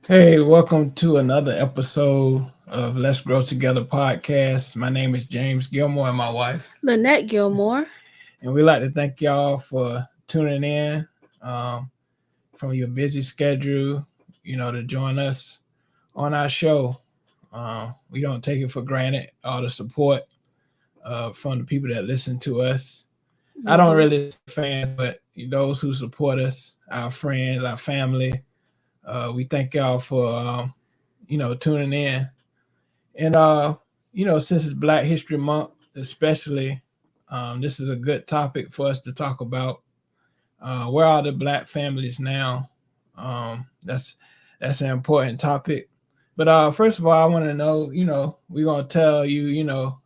Hey, welcome to another episode of Let's Grow Together podcast. My name is James Gilmore and my wife, Lynette Gilmore. and we'd like to thank y'all for tuning in um, from your busy schedule, to join us on our show. We don't take it for granted, all the support from the people that listen to us. I don't Mm-hmm. really say fans, but those who support us, our friends, our family. We thank y'all for, tuning in. And since it's Black History Month, especially, this is a good topic for us to talk about. Where are the Black families now? That's an important topic. But first of all, I want to know, we're gonna tell you,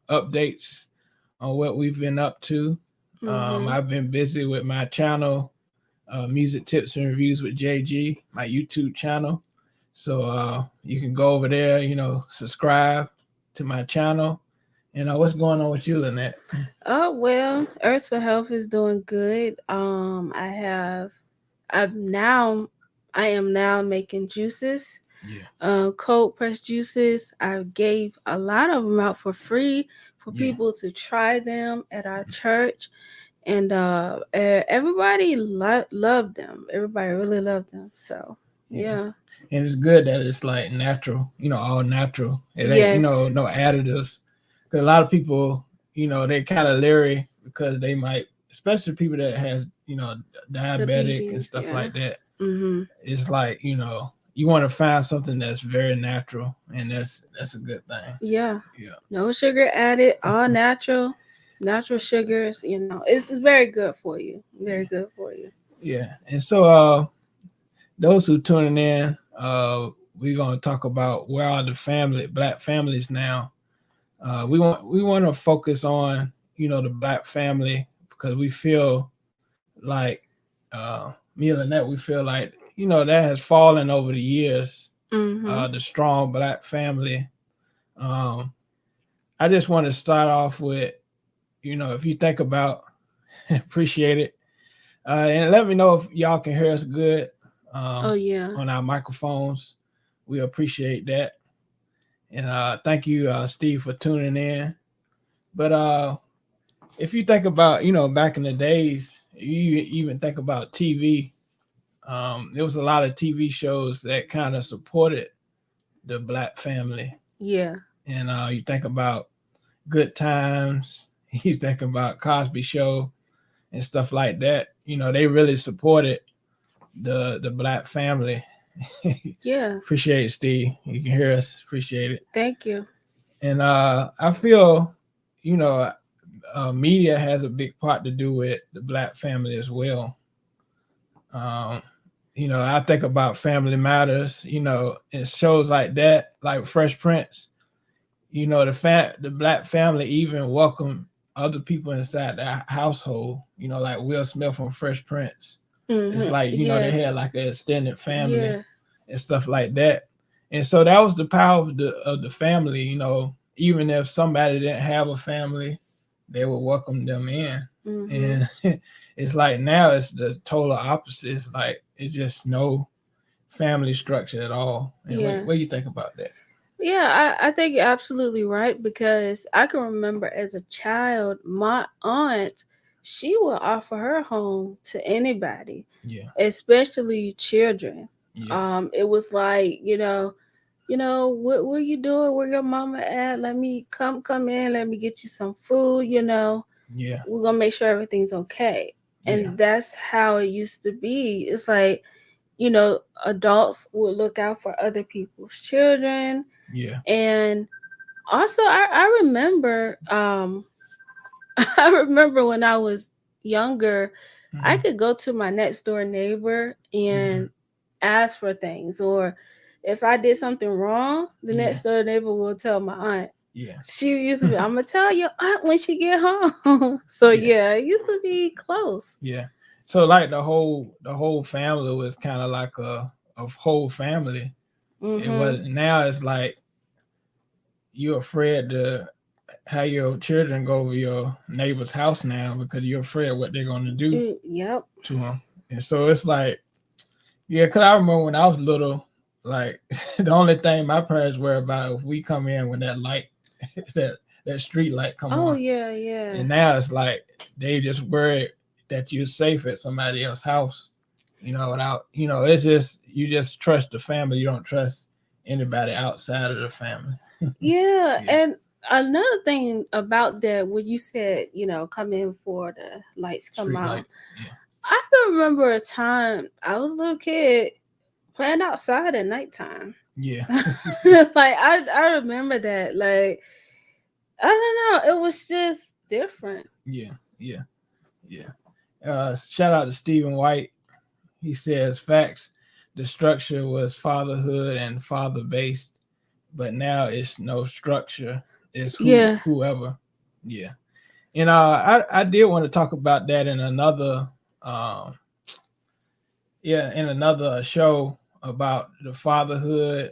updates on what we've been up to. Mm-hmm. I've been busy with my channel, Music Tips and Reviews with JG, my YouTube channel. So you can go over there, subscribe to my channel. And what's going on with you, Lynette? Oh well, Earth for Health is doing good. I'm now I am now making juices, Yeah, cold pressed juices. I gave a lot of them out for free for yeah, people to try them at our church, and everybody loved them. Everybody really loved them. So yeah. yeah, And it's good that it's like natural, all natural. It ain't, yes, no additives. Because a lot of people, they kind of leery because they might, especially people that has, diabetic and diabetes. stuff Yeah. like that. Mm-hmm. It's like, you want to find something that's very natural, and that's a good thing. Yeah. Yeah. No sugar added, all natural, natural sugars, it's very good for you. Very Yeah. good for you. Yeah. And so those who tuning in, we're gonna talk about where are the black families now. We want to focus on the black family because we feel like me and Lynette, we feel like that has fallen over the years. Mm-hmm. The strong black family. Um, I just want to start off with if you think about appreciate it, and let me know if y'all can hear us good Oh um, yeah. on our microphones. We appreciate that. And thank you, Steve, for tuning in. But if you think about, back in the days, you even think about TV, there was a lot of TV shows that kind of supported the black family. Yeah. And you think about Good Times, you think about Cosby Show and stuff like that. They really supported the black family. Yeah. Appreciate it, Steve. You can hear us. Appreciate it. Thank you. And I feel, you know, media has a big part to do with the black family as well. Um, I think about Family Matters. And shows like that, like Fresh Prince. The black family even welcome other people inside the household. Like Will Smith from Fresh Prince. It's Mm-hmm. like they Yeah. had like an extended family Yeah. and stuff like that. And so that was the power of the family. Even if somebody didn't have a family, they would welcome them in. Mm-hmm. And it's like now it's the total opposite. It's like it's just no family structure at all. And Yeah. what do you think about that? Yeah, I think you're absolutely right because I can remember as a child, my aunt, she would offer her home to anybody, Yeah, especially children. yeah, It was like, what you doing? Where your mama at? Let me come in, let me get you some food, yeah, we're gonna make sure everything's okay. yeah, And that's how it used to be. It's like, adults would look out for other people's children. yeah. And also I remember I remember when I was younger, I Hmm. could go to my next door neighbor Hmm. and ask for things, or if I did something wrong, the Yeah, next door neighbor will tell my aunt. yeah, She used to be, I'm gonna tell your aunt when she get home. So yeah, yeah, it used to be close. yeah. So like the whole family was kind of like a whole family. It Mhm. was now it's like you're afraid to have your children go over your neighbor's house now because you're afraid what they're going to do Yep. to them. And so it's like, yeah, because I remember when I was little, Like the only thing my parents worry about if we come in when that light, that street light come Oh on. yeah, yeah. And now it's like they just worried that you're safe at somebody else's house, without, it's just, you just trust the family. You don't trust anybody outside of the family. Yeah, Yeah. and another thing about that, when you said, come in for the lights come Street out. light. Yeah. I can remember a time I was a little kid playing outside at nighttime. Yeah. Like I remember that. Like I don't know, it was just different. Yeah. Yeah. Yeah. Shout out to Stephen White. He says facts. The structure was fatherhood and father based, but now it's no structure. It's whoever. Yeah. And I did want to talk about that in another in another show about the fatherhood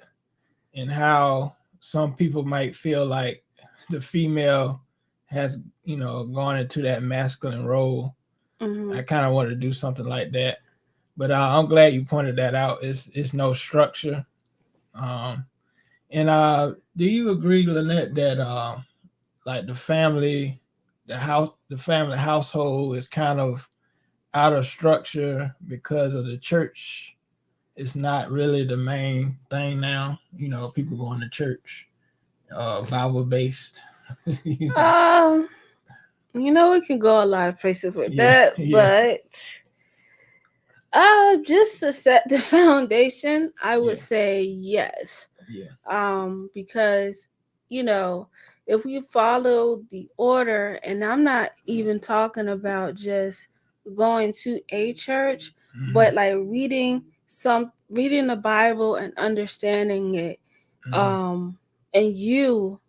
and how some people might feel like the female has, gone into that masculine role. I kind of want to do something like that, but I'm glad you pointed that out. It's no structure. And do you agree, Lynette, that like the family household is kind of out of structure because of the church? It's not really the main thing now. People going to church, Bible based. We can go a lot of places with that, but just to set the foundation, I would say yes. Yeah. Because if we follow the order, and I'm not even talking about just going to a church, but like reading the Bible and understanding it, and you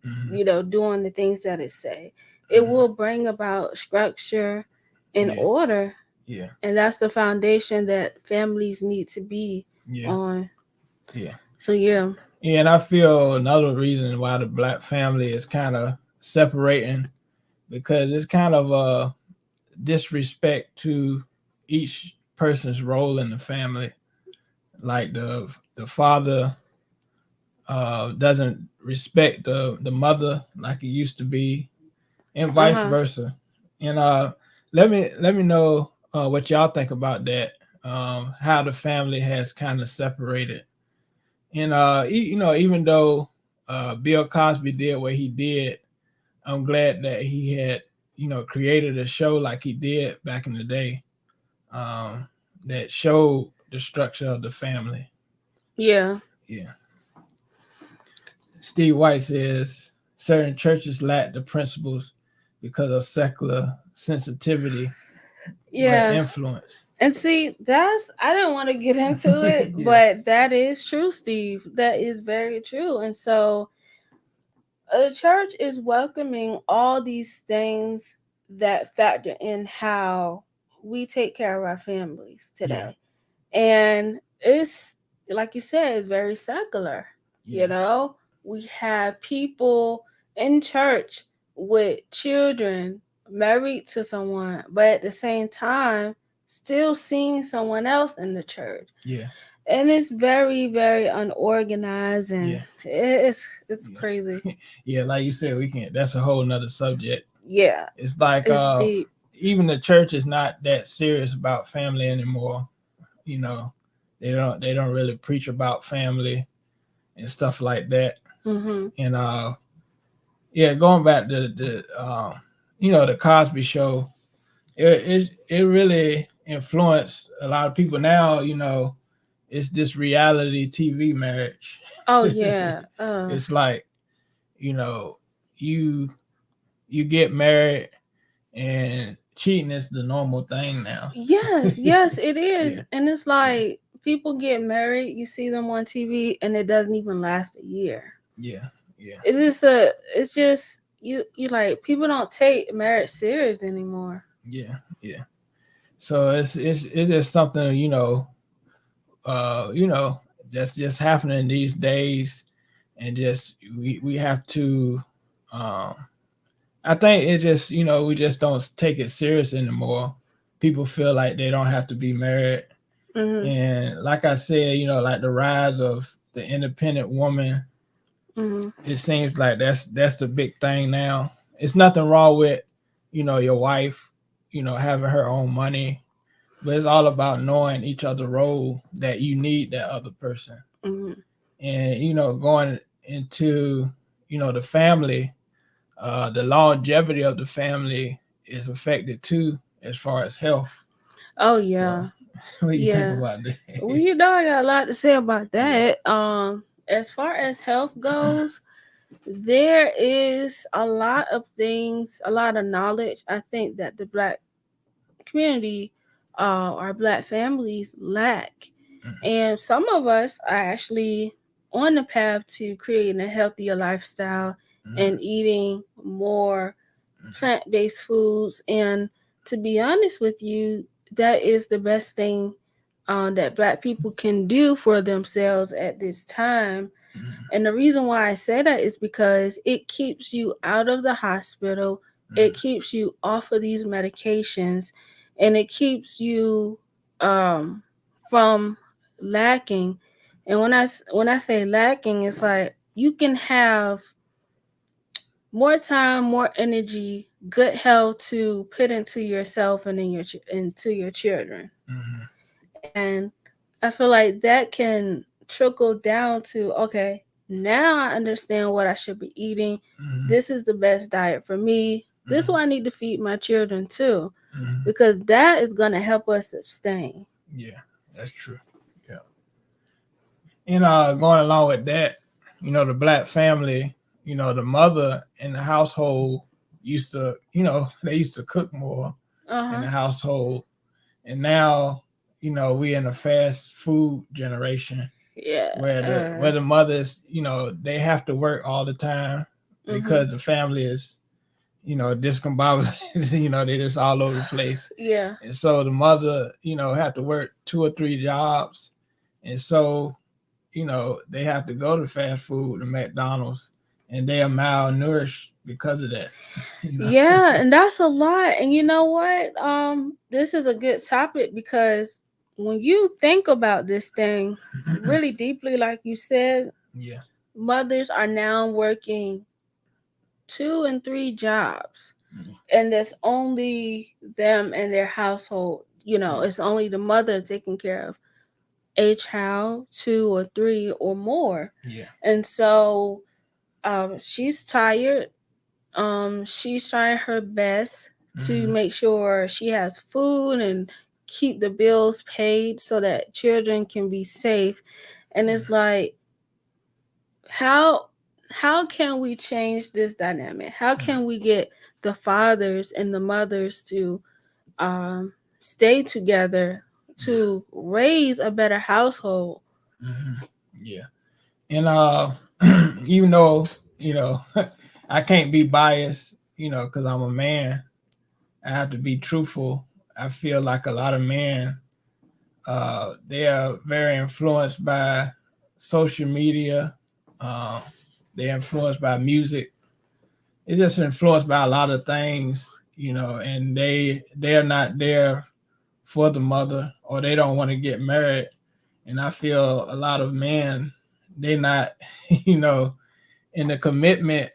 doing the things that it say, it will bring about structure and order. Yeah. And that's the foundation that families need to be on. Yeah. So yeah. Yeah, and I feel another reason why the Black family is kind of separating, because it's kind of a disrespect to each person's role in the family. Like the father doesn't respect the mother like it used to be, and vice versa. And let me know what y'all think about that. How the family has kind of separated. And even though Bill Cosby did what he did, I'm glad that he had created a show like he did back in the day, that showed the structure of the family. Yeah. Steve White says certain churches lack the principles because of secular sensitivity. Influence. And see, I didn't want to get into it, but that is true, Steve. That is very true. And so the church is welcoming all these things that factor in how we take care of our families today. And it's, like you said, it's very secular. We have people in church with children married to someone, but at the same time still seeing someone else in the church. And it's very, very unorganized, and it's crazy. Like you said, we can't. That's a whole nother subject. It's like it's deep. Even the church is not that serious about family anymore. They don't really preach about family and stuff like that. And going back to the Cosby Show, it really influenced a lot of people. Now it's this reality TV marriage. Oh yeah. It's like you get married and cheating is the normal thing now. Yes it is. And it's like people get married, you see them on TV, and it doesn't even last a year. It's just you like, people don't take marriage serious anymore. So it's just something that's just happening these days, and just we have to I think it's just we just don't take it serious anymore. People feel like they don't have to be married, And like I said, like the rise of the independent woman, it seems like that's the big thing now. It's nothing wrong with, your wife, having her own money, but it's all about knowing each other role that you need that other person. And going into the family, the longevity of the family is affected too as far as health. Oh yeah. So, what do you think about that? Well, I got a lot to say about that. As far as health goes, there is a lot of things, a lot of knowledge I think that the Black community, our Black families lack. And some of us are actually on the path to creating a healthier lifestyle and eating more plant-based foods. And to be honest with you, that is the best thing that Black people can do for themselves at this time. And the reason why I say that is because it keeps you out of the hospital, it keeps you off of these medications, and it keeps you from lacking. And when I say lacking, it's like you can have more time, more energy, good health to put into yourself and into your children. And I feel like that can trickle down to, okay, now I understand what I should be eating. This is the best diet for me. This is what I need to feed my children too, because that is going to help us sustain. Yeah, that's true. Yeah. And going along with that, the Black family, the mother in the household used to, they used to cook more in the household. And now, we in a fast food generation. Yeah. Where the mothers, they have to work all the time because the family is, discombobulated, they just all over the place. Yeah. And so the mother, have to work 2 or 3 jobs. And so, they have to go to fast food and McDonald's, and they are malnourished because of that. Yeah, and that's a lot. And you know what? This is a good topic because when you think about this thing really deeply, like you said, yeah, mothers are now working 2 and 3 jobs, and it's only them and their household. It's only the mother taking care of a child, 2 or 3 or more. Yeah. And so she's tired. She's trying her best to make sure she has food and keep the bills paid so that children can be safe. And it's like, how can we change this dynamic? How can we get the fathers and the mothers to stay together to raise a better household? Yeah. And even though, I can't be biased, because I'm a man, I have to be truthful. I feel like a lot of men, they are very influenced by social media. They're influenced by music. They're just influenced by a lot of things, and they're not there for the mother, or they don't want to get married. And I feel a lot of men, they're not, in the commitment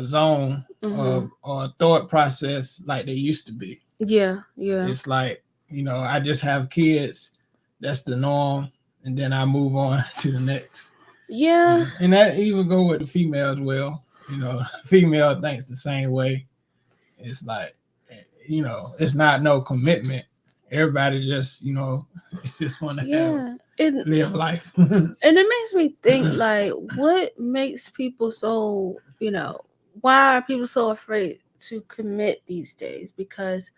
zone or thought process like they used to be. Yeah. It's like, I just have kids. That's the norm. And then I move on to the next. Yeah. And that even go with the female as well. Female thinks the same way. It's like, it's not no commitment. Everybody just, just want to live life. And it makes me think, like, what makes people so, why are people so afraid to commit these days? Because,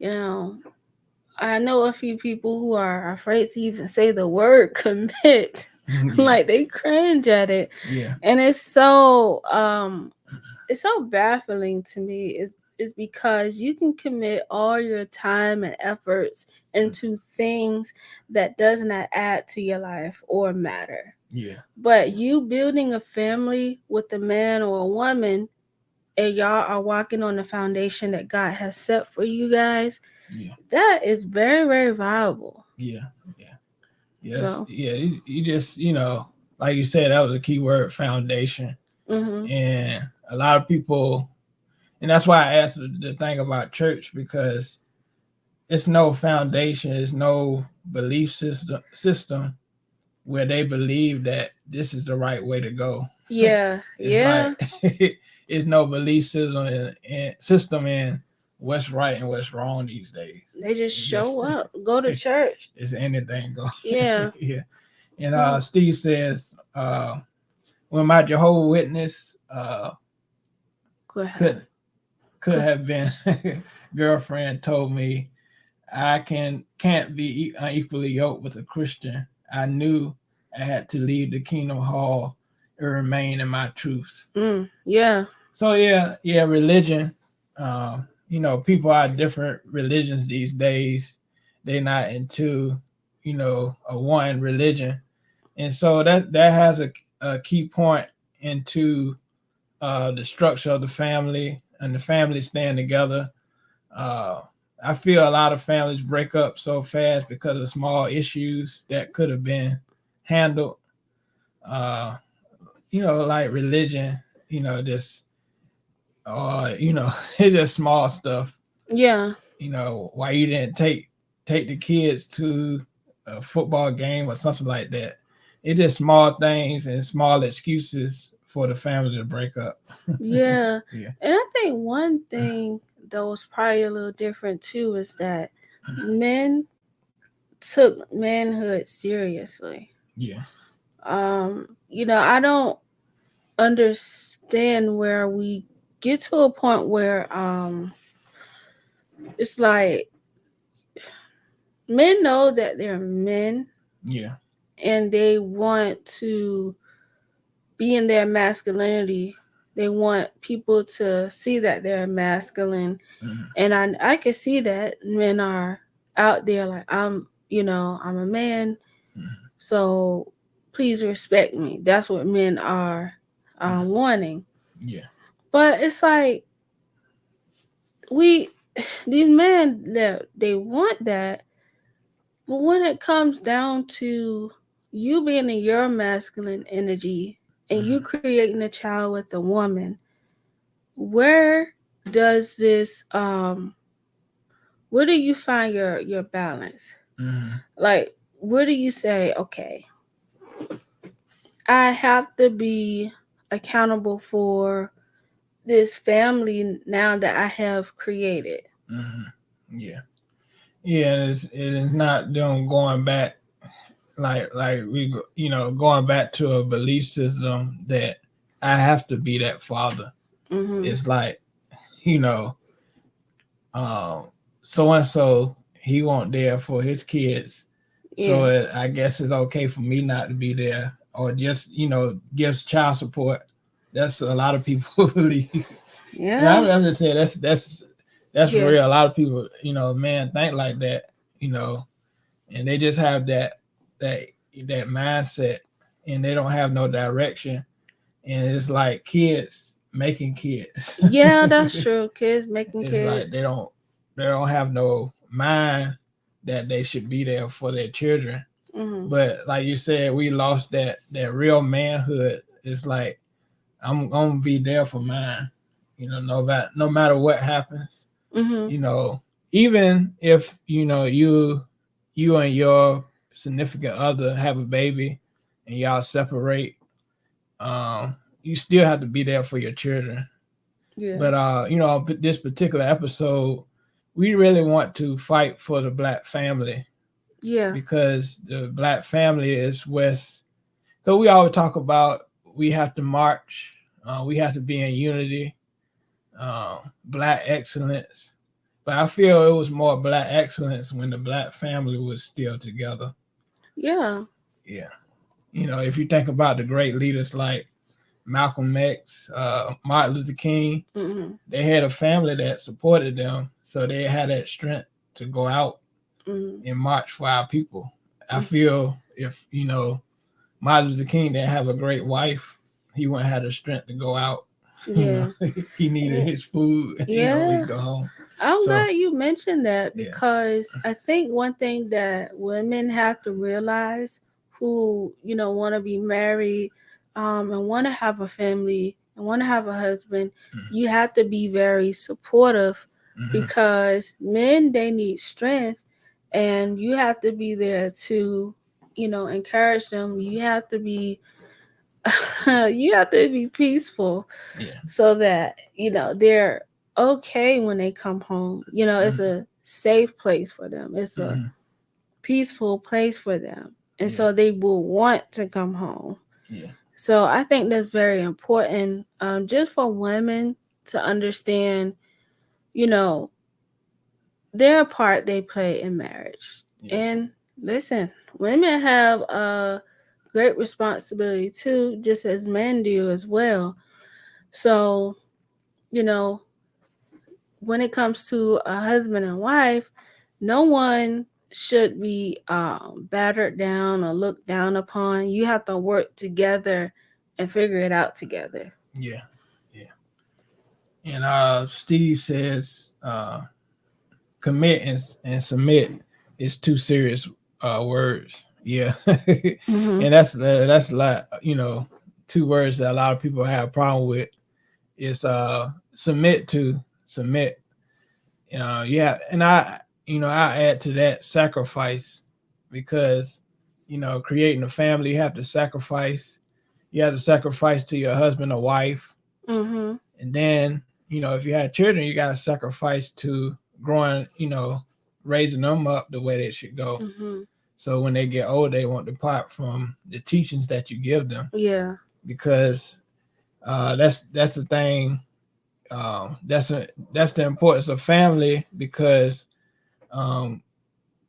I know a few people who are afraid to even say the word commit. Like they cringe at it. Yeah. And it's so baffling to me. Is because you can commit all your time and efforts into things that does not add to your life or matter. Yeah. But you building a family with a man or a woman, and y'all are walking on the foundation that God has set for you guys, that is very, very valuable. Yeah. Yes. So, Yeah. You just, like you said, that was a key word, foundation. And a lot of people, and that's why I asked the thing about church, because it's no foundation, it's no belief system where they believe that this is the right way to go. yeah, It's yeah. like it's no belief system in what's right and what's wrong these days. They just It's show up, go to church. it's anything go. Yeah. Yeah. And Steve says, when my Jehovah Witness Go ahead. could have been girlfriend told me I can't be unequally yoked with a Christian, I knew I had to leave the Kingdom Hall and remain in my truths. Yeah. So religion. People are different religions these days. They're not into, a one religion, and so that has a key point into the structure of the family and the family staying together. I feel a lot of families break up so fast because of small issues that could have been handled. Like religion, just it's just small stuff. Yeah. Why you didn't take the kids to a football game or something like that. It's just small things and small excuses for the family to break up. Yeah. Yeah. And I think one thing that was probably a little different too is that men took manhood seriously. Yeah. I don't understand where we get to a point where it's like men know that they're men. Yeah. And they want to be in their masculinity. They want people to see that they're masculine. And I can see that men are out there like, I'm a man. So please respect me. That's what men are wanting. Yeah. But it's like these men, they want that. But when it comes down to you being in your masculine energy and you creating a child with a woman, where does this where do you find your balance? Like, where do you say, okay, I have to be accountable for this family now that I have created? Yeah. It is not them going back like we going back to a belief system that I have to be that father. It's like, so and so he won't there for his kids, so I guess it's okay for me not to be there, or just gives child support. That's a lot of people believe. Yeah, and I'm just saying that's real. A lot of people, man, think like that, and they just have that mindset, and they don't have no direction, and it's like kids making kids. Yeah, that's true. Kids making it's kids. Like they don't have no mind that they should be there for their children. But like you said, we lost that real manhood. It's like, I'm gonna be there for mine, no matter what happens. Even if you and your significant other have a baby and y'all separate, you still have to be there for your children. Yeah. But this particular episode, we really want to fight for the Black family. Yeah. Because the Black family is West. So we always talk about we have to march, we have to be in unity, Black excellence. But I feel it was more Black excellence when the Black family was still together. Yeah. Yeah. If you think about the great leaders like Malcolm X, Martin Luther King, they had a family that supported them, so they had that strength to go out and march for our people. I feel if Martin Luther King didn't have a great wife, he wouldn't have the strength to go out. Yeah. He needed his food. He'd go home. I'm So glad you mentioned that yeah. because I think one thing that women have to realize who, want to be married and want to have a family and want to have a husband, you have to be very supportive because men, they need strength and you have to be there to, encourage them. You have to be you have to be peaceful Yeah. so that they're okay when they come home. It's a safe place for them, it's a peaceful place for them, and Yeah. so they will want to come home. Yeah. So I think that's very important, just for women to understand you know their part they play in marriage. Yeah. And listen, women have a great responsibility too, just as men do as well. So you know when it comes to a husband and wife, no one should be battered down or looked down upon. You have to work together and figure it out together. Yeah. Yeah. And Steve says commit and submit is two serious words. Yeah. Mm-hmm. And that's a lot, two words that a lot of people have a problem with is submit to submit. Yeah, and I add to that sacrifice because creating a family, you have to sacrifice. You have to sacrifice to your husband or wife, Mm-hmm. and then if you have children, you got to sacrifice to growing, raising them up the way they should go. Mm-hmm. So when they get old, they won't depart from the teachings that you give them, Yeah. because that's the thing. That's the importance of family, because um,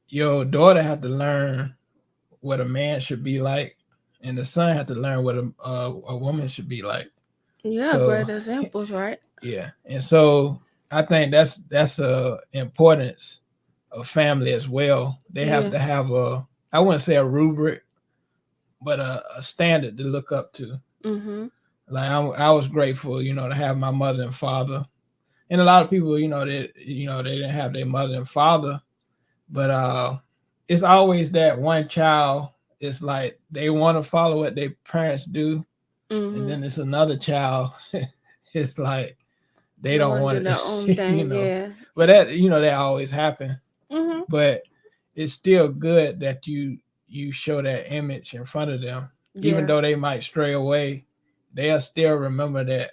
your daughter have to learn what a man should be like, and the son have to learn what a woman should be like. Yeah, So great examples, right? yeah, and so I think that's a importance of family as well. They have Yeah. to have I wouldn't say a rubric, but a standard to look up to. Mm-hmm. Like I was grateful, to have my mother and father, and a lot of people, they didn't have their mother and father, but it's always that one child. It's like they want to follow what their parents do, and Mm-hmm. then it's another child. It's like they They don't want to want do their own it, thing. Yeah. But that always happen. Mm-hmm. But it's still good that you show that image in front of them, even Yeah. though they might stray away. They'll still remember that,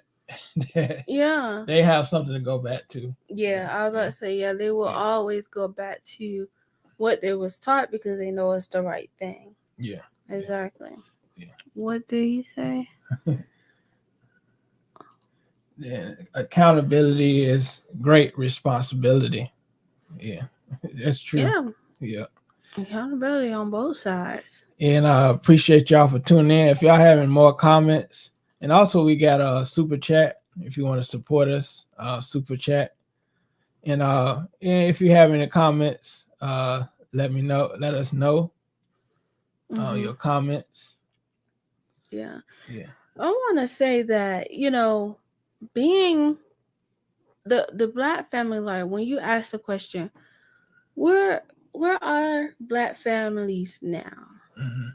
that Yeah. they have something to go back to. Yeah. I was about to say, yeah, they will Yeah. always go back to what they was taught because they know it's the right thing. Yeah. Exactly. Yeah. What do you say? Yeah. Accountability is great responsibility. Yeah, that's true. Yeah. Yeah. Accountability on both sides. And I appreciate y'all for tuning in. If y'all having more comments, and also we got a super chat if you want to support us, super chat. And if you have any comments, let me know. Let us know Mm-hmm. your comments. Yeah. Yeah. I want to say that, being the black family, like when you ask the question, where are black families now? Mm-hmm.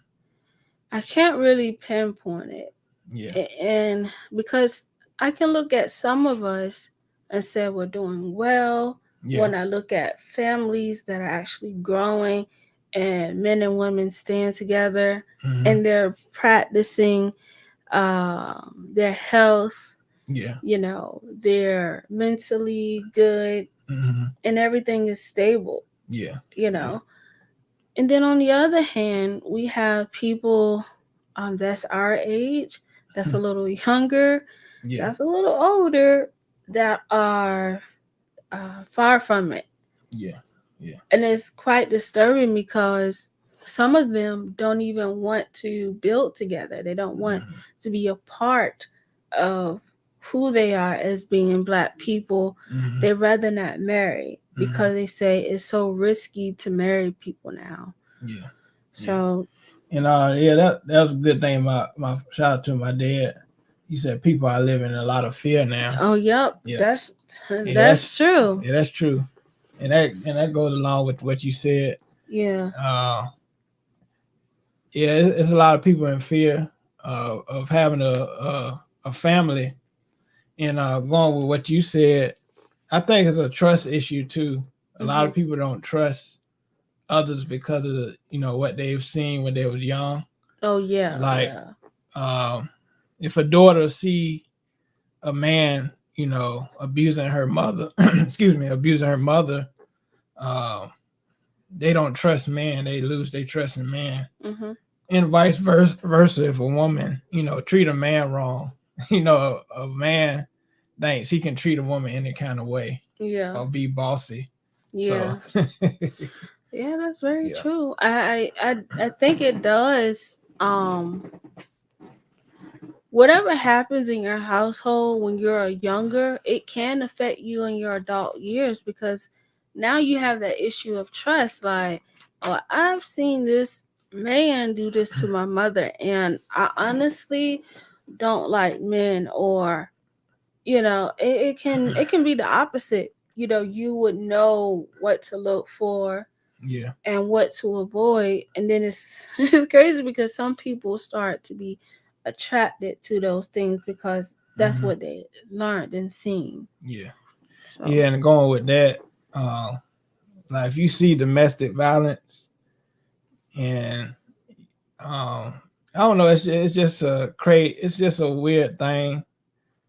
I can't really pinpoint it. Yeah. And because I can look at some of us and say we're doing well. Yeah. When I look at families that are actually growing and men and women stand together Mm-hmm. and they're practicing their health, Yeah. they're mentally good Mm-hmm. and everything is stable, Yeah. you know. And then on the other hand, we have people that's our age, that's a little younger, Yeah. that's a little older, that are far from it. Yeah. Yeah. And it's quite disturbing because some of them don't even want to build together. They don't want Mm-hmm. to be a part of who they are as being black people. Mm-hmm. They'd rather not marry because they say it's so risky to marry people now. Yeah. So And that was a good thing about my shout out to my dad. you said people are living in a lot of fear now. Oh, yep. Yeah. That's that's true. Yeah, that's true. And that goes along with what you said. Yeah. Yeah, it's a lot of people in fear of having a family. And going with what you said, I think it's a trust issue too. A lot of people don't trust others because of what they've seen when they was young. Oh yeah. Like, yeah. If a daughter see a man, abusing her mother, abusing her mother, they don't trust man. They lose their trust in man. And vice versa. If a woman, treat a man wrong, a man thinks he can treat a woman any kind of way. Yeah. Or be bossy. Yeah. So. Yeah, that's very true. I think it does. Whatever happens in your household when you're younger, it can affect you in your adult years, because now you have that issue of trust. Like, oh, I've seen this man do this to my mother, and I honestly don't like men. Or it can be the opposite. You would know what to look for, and what to avoid. And then it's it's crazy, because some people start to be attracted to those things because that's what they learned and seen. So. Yeah, and going with that, like if you see domestic violence, and I don't know, it's just it's just a weird thing.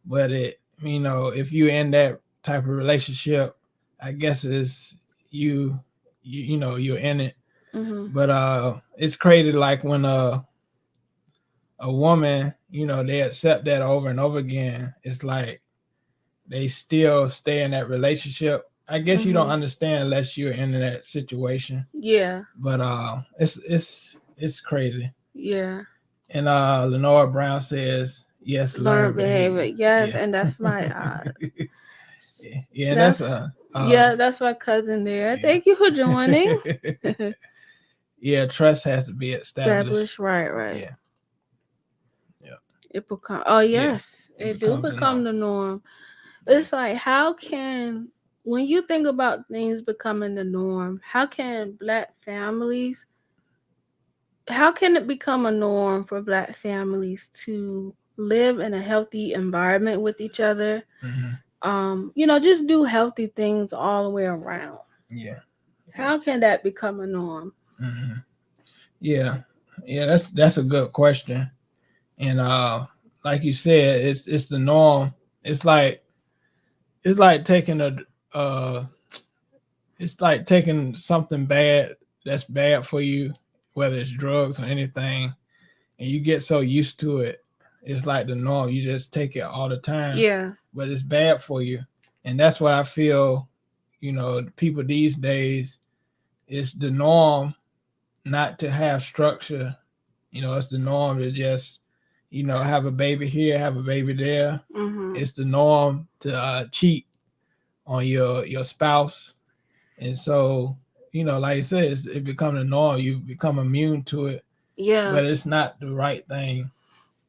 But if you're in that type of relationship, I guess it's you're in it. But it's crazy, like when a woman, they accept that over and over again. It's like they still stay in that relationship. I guess you don't understand unless you're in that situation. Yeah. But it's crazy. Yeah. And Lenora Brown says, yes, learn behavior. Yes, yeah. And that's my yeah, that's my cousin there. Yeah. Thank you for joining. Yeah, trust has to be established. Right. Yeah. It become yes, it do become the norm. It's like, when you think about things becoming the norm, how can it become a norm for Black families to live in a healthy environment with each other? Just do healthy things all the way around. Yeah. How can that become a norm? Yeah, that's a good question. And like you said, it's the norm. It's like taking it's like taking something bad that's bad for you, whether it's drugs or anything, and you get so used to it. It's like the norm. You just take it all the time. Yeah. But it's bad for you. And that's what I feel, people these days, it's the norm not to have structure. It's the norm to just, have a baby here, have a baby there. It's the norm to cheat on your spouse. And so, like you said, it becomes a norm. You become immune to it. Yeah. But it's not the right thing.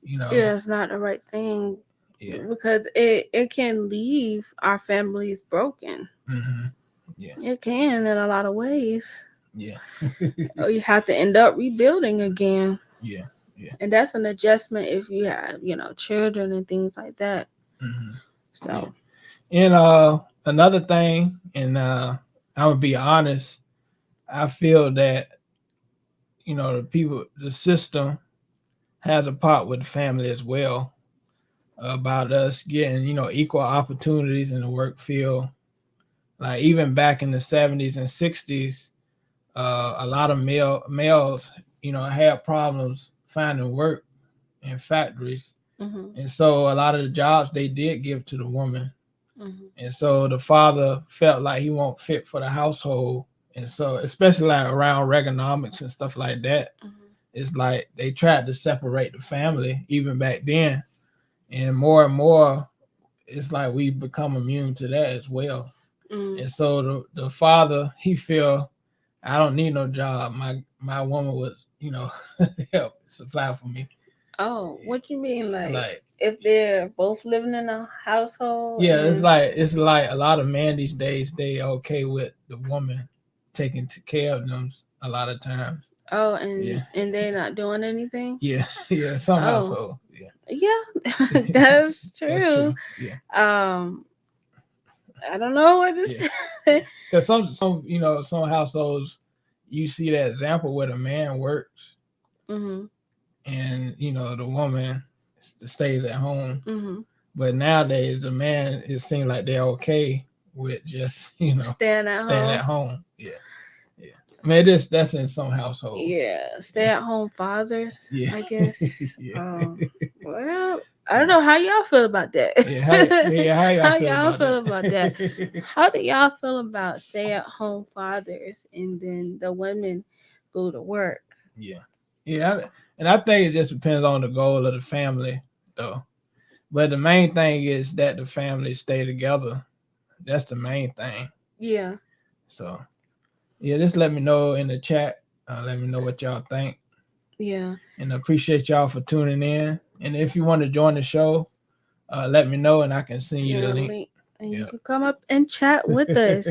Yeah, it's not the right thing. Yeah. Because it can leave our families broken. Yeah. It can in a lot of ways. Yeah. You have to end up rebuilding again. Yeah. And that's an adjustment if you have, children and things like that. So. Yeah. And another thing, and I'm gonna be honest, I feel that the system has a part with the family as well, about us getting equal opportunities in the work field. Like even back in the 70s and 60s, a lot of males had problems finding work in factories. And so a lot of the jobs they did give to the woman. And so the father felt like he won't fit for the household. And so, especially like around Reaganomics and stuff like that, it's like they tried to separate the family even back then. And more, it's like we become immune to that as well. And so the father, he feel, I don't need no job. My woman was, help supply for me. Oh, what you mean? Like if they're both living in a household. Yeah, And it's like a lot of men these days, they okay with the woman taking care of them a lot of times. oh, Yeah. and they're not doing anything. Yeah, yeah, some Oh, household. Yeah. yeah, that's That's true. true. Yeah. I don't know what to Yeah. say. Because some households you see that example where the man works Mhm. and the woman stays at home. Mhm. But nowadays the man, it seems like they're okay with just Staying at staying home. at home. Yeah. Yeah. I mean, that's in some households. Yeah, stay at home fathers, Yeah. I guess. Yeah. Well, I don't know how y'all feel about that. Yeah. How y'all How feel y'all about feel that? about that? How do y'all feel about stay at home fathers and then the women go to work? Yeah. Yeah. And I think it just depends on the goal of the family, though. But the main thing is that the family stay together. That's the main thing. Yeah. So, yeah, just let me know in the chat. Let me know what y'all think. Yeah. And I appreciate y'all for tuning in. And if you want to join the show, let me know and I can send you the link. And you can come up and chat with us.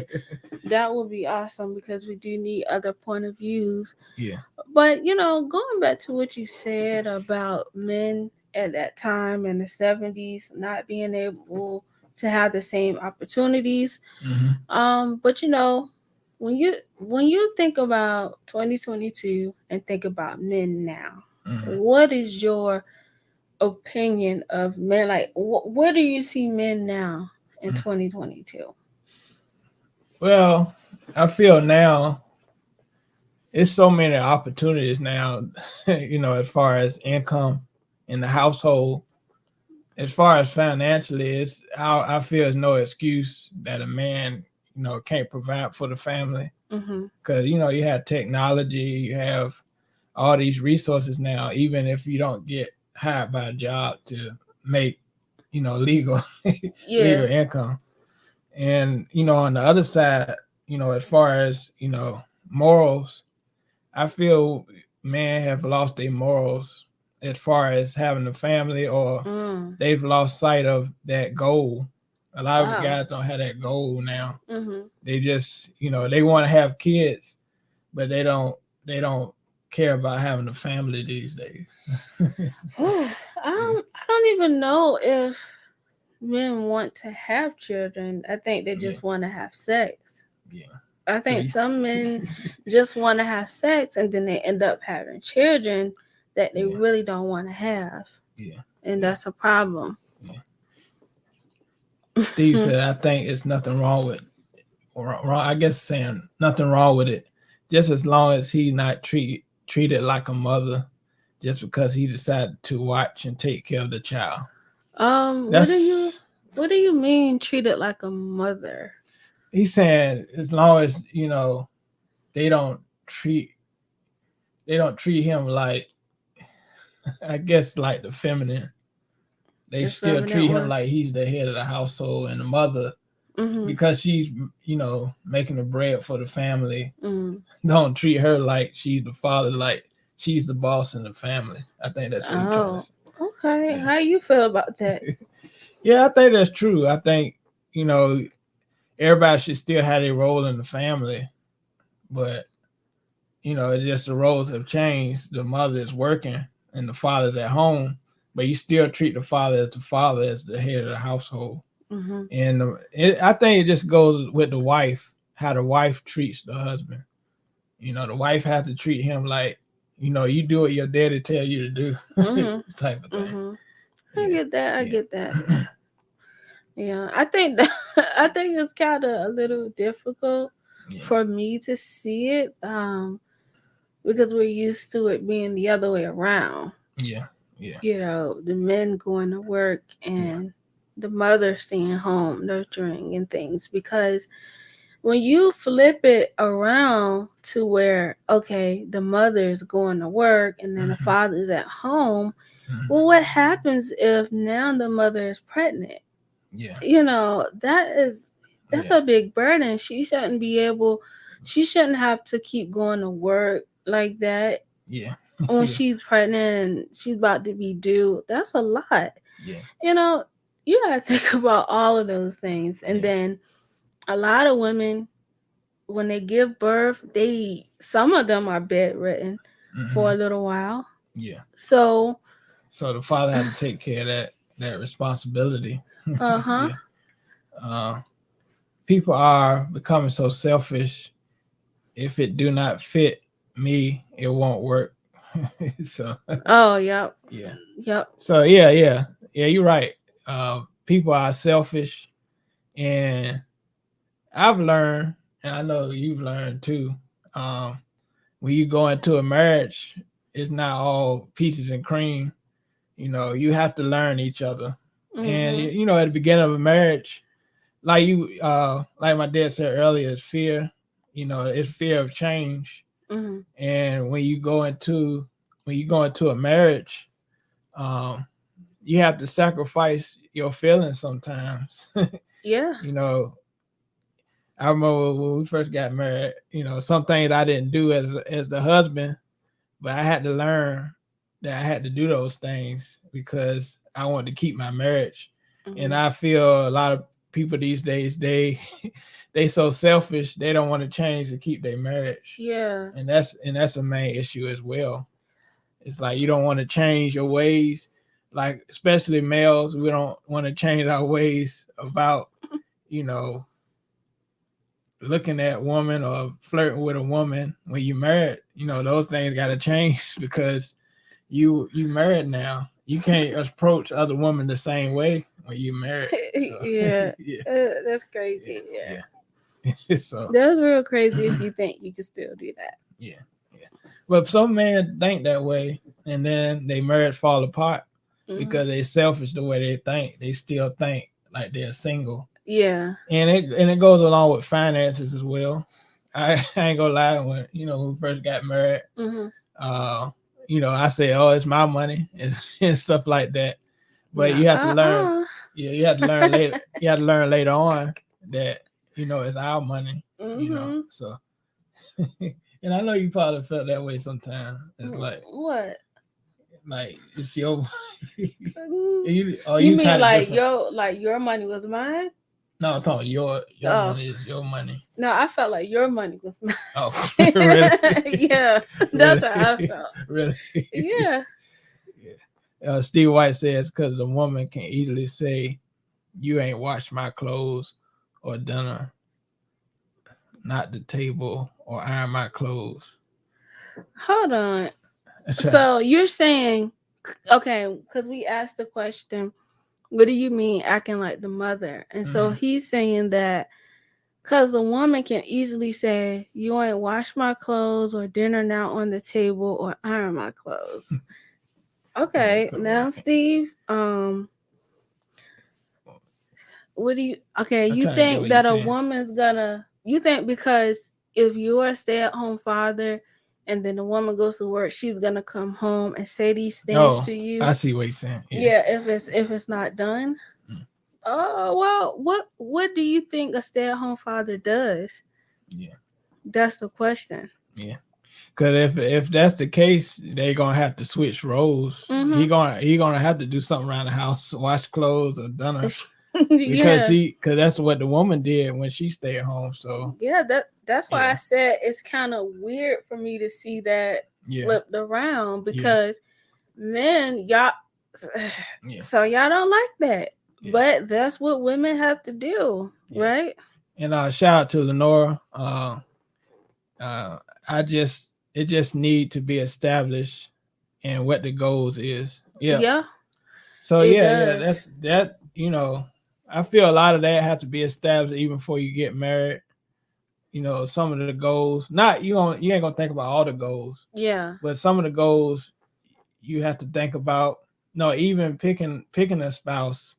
That would be awesome because we do need other point of views. Yeah. But going back to what you said about men at that time in the 70s not being able to have the same opportunities. Mm-hmm. But when you think about 2022 and think about men now, Mm-hmm. what is your opinion of men? Like, where do you see men now in 2022? Well, I feel now it's so many opportunities now, as far as income in the household. As far as financially, I feel there's no excuse that a man, can't provide for the family. Because you have technology, you have all these resources now. Even if you don't get hired by a job to make, legal legal income, and on the other side, as far as morals, I feel men have lost their morals as far as having a family, or they've lost sight of that goal. A lot of guys don't have that goal now. They just, they want to have kids, but they don't care about having a family these days. I don't even know if men want to have children. I think they just want to have sex. Yeah. I think some men just want to have sex and then they end up having children that they really don't want to have. Yeah. And that's a problem. Yeah. Steve said, I think it's nothing wrong with, I guess saying nothing wrong with it, just as long as he's not treated like a mother just because he decided to watch and take care of the child. What do you mean treated like a mother? He's saying as long as they don't treat him like, I guess, like the feminine. They still treat him like he's the head of the household and the mother, because she's making the bread for the family. Don't treat her like she's the father, like she's the boss in the family. I think that's what he's trying to say. Okay. Yeah. How you feel about that? Yeah, I think that's true. I think everybody should still have their role in the family, but it's just the roles have changed. The mother is working and the father's at home, but you still treat the father as the head of the household. And I think it just goes with the wife, how the wife treats the husband. The wife has to treat him like, you do what your daddy tell you to do, type of thing. I get that. Yeah, I think it's kind of a little difficult for me to see it, because we're used to it being the other way around. Yeah. The men going to work and the mother staying home nurturing and things. Because when you flip it around to where, okay, the mother is going to work and then the father is at home, well, what happens if now the mother is pregnant? Yeah. That's a big burden. She shouldn't have to keep going to work like that. Yeah. When she's pregnant and she's about to be due, that's a lot. Yeah. You know, you gotta think about all of those things. And then a lot of women, when they give birth, some of them are bedridden for a little while. Yeah. So the father had to take care of that responsibility. uh-huh. Yeah. People are becoming so selfish. If it do not fit me, it won't work. So Oh, yep. yeah. Yep. So yeah, you're right. People are selfish, and I've learned, and I know you've learned too. When you go into a marriage, it's not all peaches and cream. You have to learn each other. And at the beginning of a marriage, like my dad said earlier, it's fear. It's fear of change. And when you go into a marriage, you have to sacrifice your feelings sometimes. Yeah. I remember when we first got married, some things I didn't do as the husband, but I had to learn that I had to do those things because I wanted to keep my marriage. And I feel a lot of people these days, they so selfish, they don't want to change to keep their marriage. Yeah. And that's a main issue as well. It's like you don't want to change your ways, like especially males, we don't want to change our ways about, looking at woman or flirting with a woman when you married. Those things got to change because you married now. You can't approach other women the same way when you married. So, yeah. Yeah. That's crazy. Yeah. So that's real crazy if you think you can still do that. yeah. But some men think that way, and then they marriage fall apart because they're selfish the way they think. They still think like they're single. Yeah. And it goes along with finances as well. I ain't gonna lie, when we first got married, I say, oh, it's my money and stuff like that. But you have to learn. Yeah, you have to learn later. You have to learn later on that it's our money. So. And I know you probably felt that way sometimes. It's like what? Like it's your. you mean like your money was mine? No, I'm talking your money is your money. No, I felt like your money was mine. Oh, really? Yeah, that's how I felt. Really? Yeah. Steve White says because the woman can easily say, "You ain't washed my clothes or done not the table or iron my clothes." Hold on. So you're saying, okay, because we asked the question, what do you mean acting like the mother? And so he's saying that because the woman can easily say, you ain't wash my clothes or dinner now on the table or iron my clothes. Okay, now Steve, what do you think that a woman's gonna, you think because if you're a stay-at-home father and then the woman goes to work, she's gonna come home and say these things to you? I see what you're saying. Yeah, if it's not done. Oh well, what do you think a stay-at-home father does? Yeah, that's the question. Yeah, because if that's the case, they're gonna have to switch roles. He gonna have to do something around the house, wash clothes or dinner. Because that's what the woman did when she stayed home. So yeah, that's why I said it's kind of weird for me to see that flipped around because men, y'all, so y'all don't like that, but that's what women have to do, right? And shout out to Lenora. It just need to be established and what the goals is. Yeah. So that's that. I feel a lot of that has to be established even before you get married. Some of the goals. Not you ain't gonna think about all the goals. Yeah. But some of the goals you have to think about. No, even picking a spouse.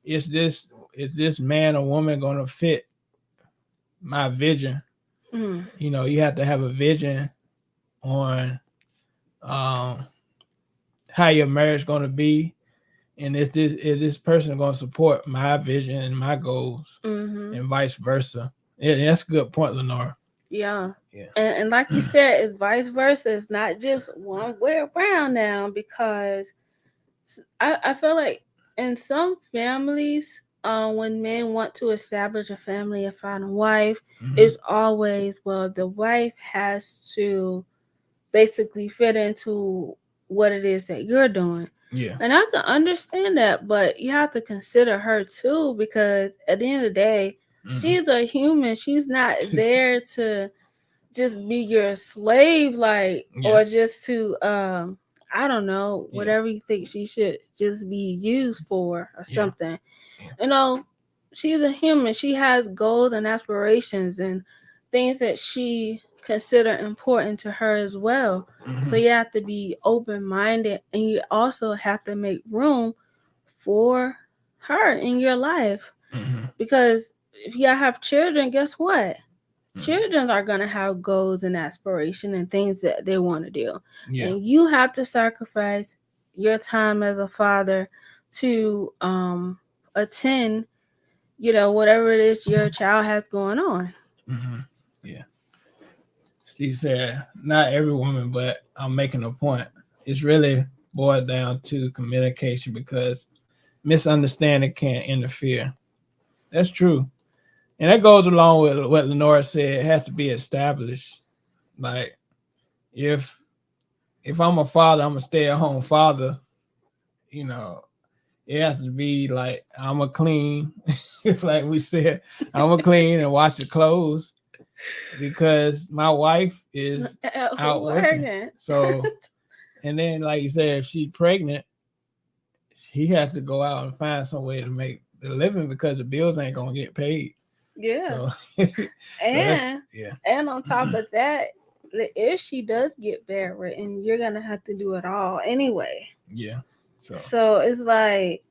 Is this man or woman gonna fit my vision? You have to have a vision on how your marriage gonna be. And is this person going to support my vision and my goals, and vice versa? And that's a good point, Lenora. Yeah. And like you said, it's vice versa. It's not just one way around now because I feel like in some families, when men want to establish a family and find a wife, it's always, well, the wife has to basically fit into what it is that you're doing. Yeah. And I can understand that, but you have to consider her too, because at the end of the day, she's a human. She's not there to just be your slave, like, Yeah. or just to I don't know, Yeah. whatever you think she should just be used for or Yeah. something. Yeah. You know, she's a human. She has goals and aspirations and things that she consider important to her as well. So you have to be open minded, and you also have to make room for her in your life. Because if y'all have children, guess what? Children are going to have goals and aspiration and things that they want to do. Yeah. And you have to sacrifice your time as a father to attend, whatever it is your child has going on. Yeah. Steve said, not every woman, but I'm making a point. It's really boiled down to communication, because misunderstanding can interfere. That's true. And that goes along with what Lenora said. It has to be established. Like, if I'm a father, I'm a stay-at-home father, you know, it has to be like, I'm a clean, like we said, I'm a clean and wash the clothes, because my wife is out working. So, and then like you said, if she's pregnant, he has to go out and find some way to make the living, because the bills ain't gonna get paid. Yeah. So, and on top of that, if she does get bedridden, you're gonna have to do it all anyway. Yeah. So it's like,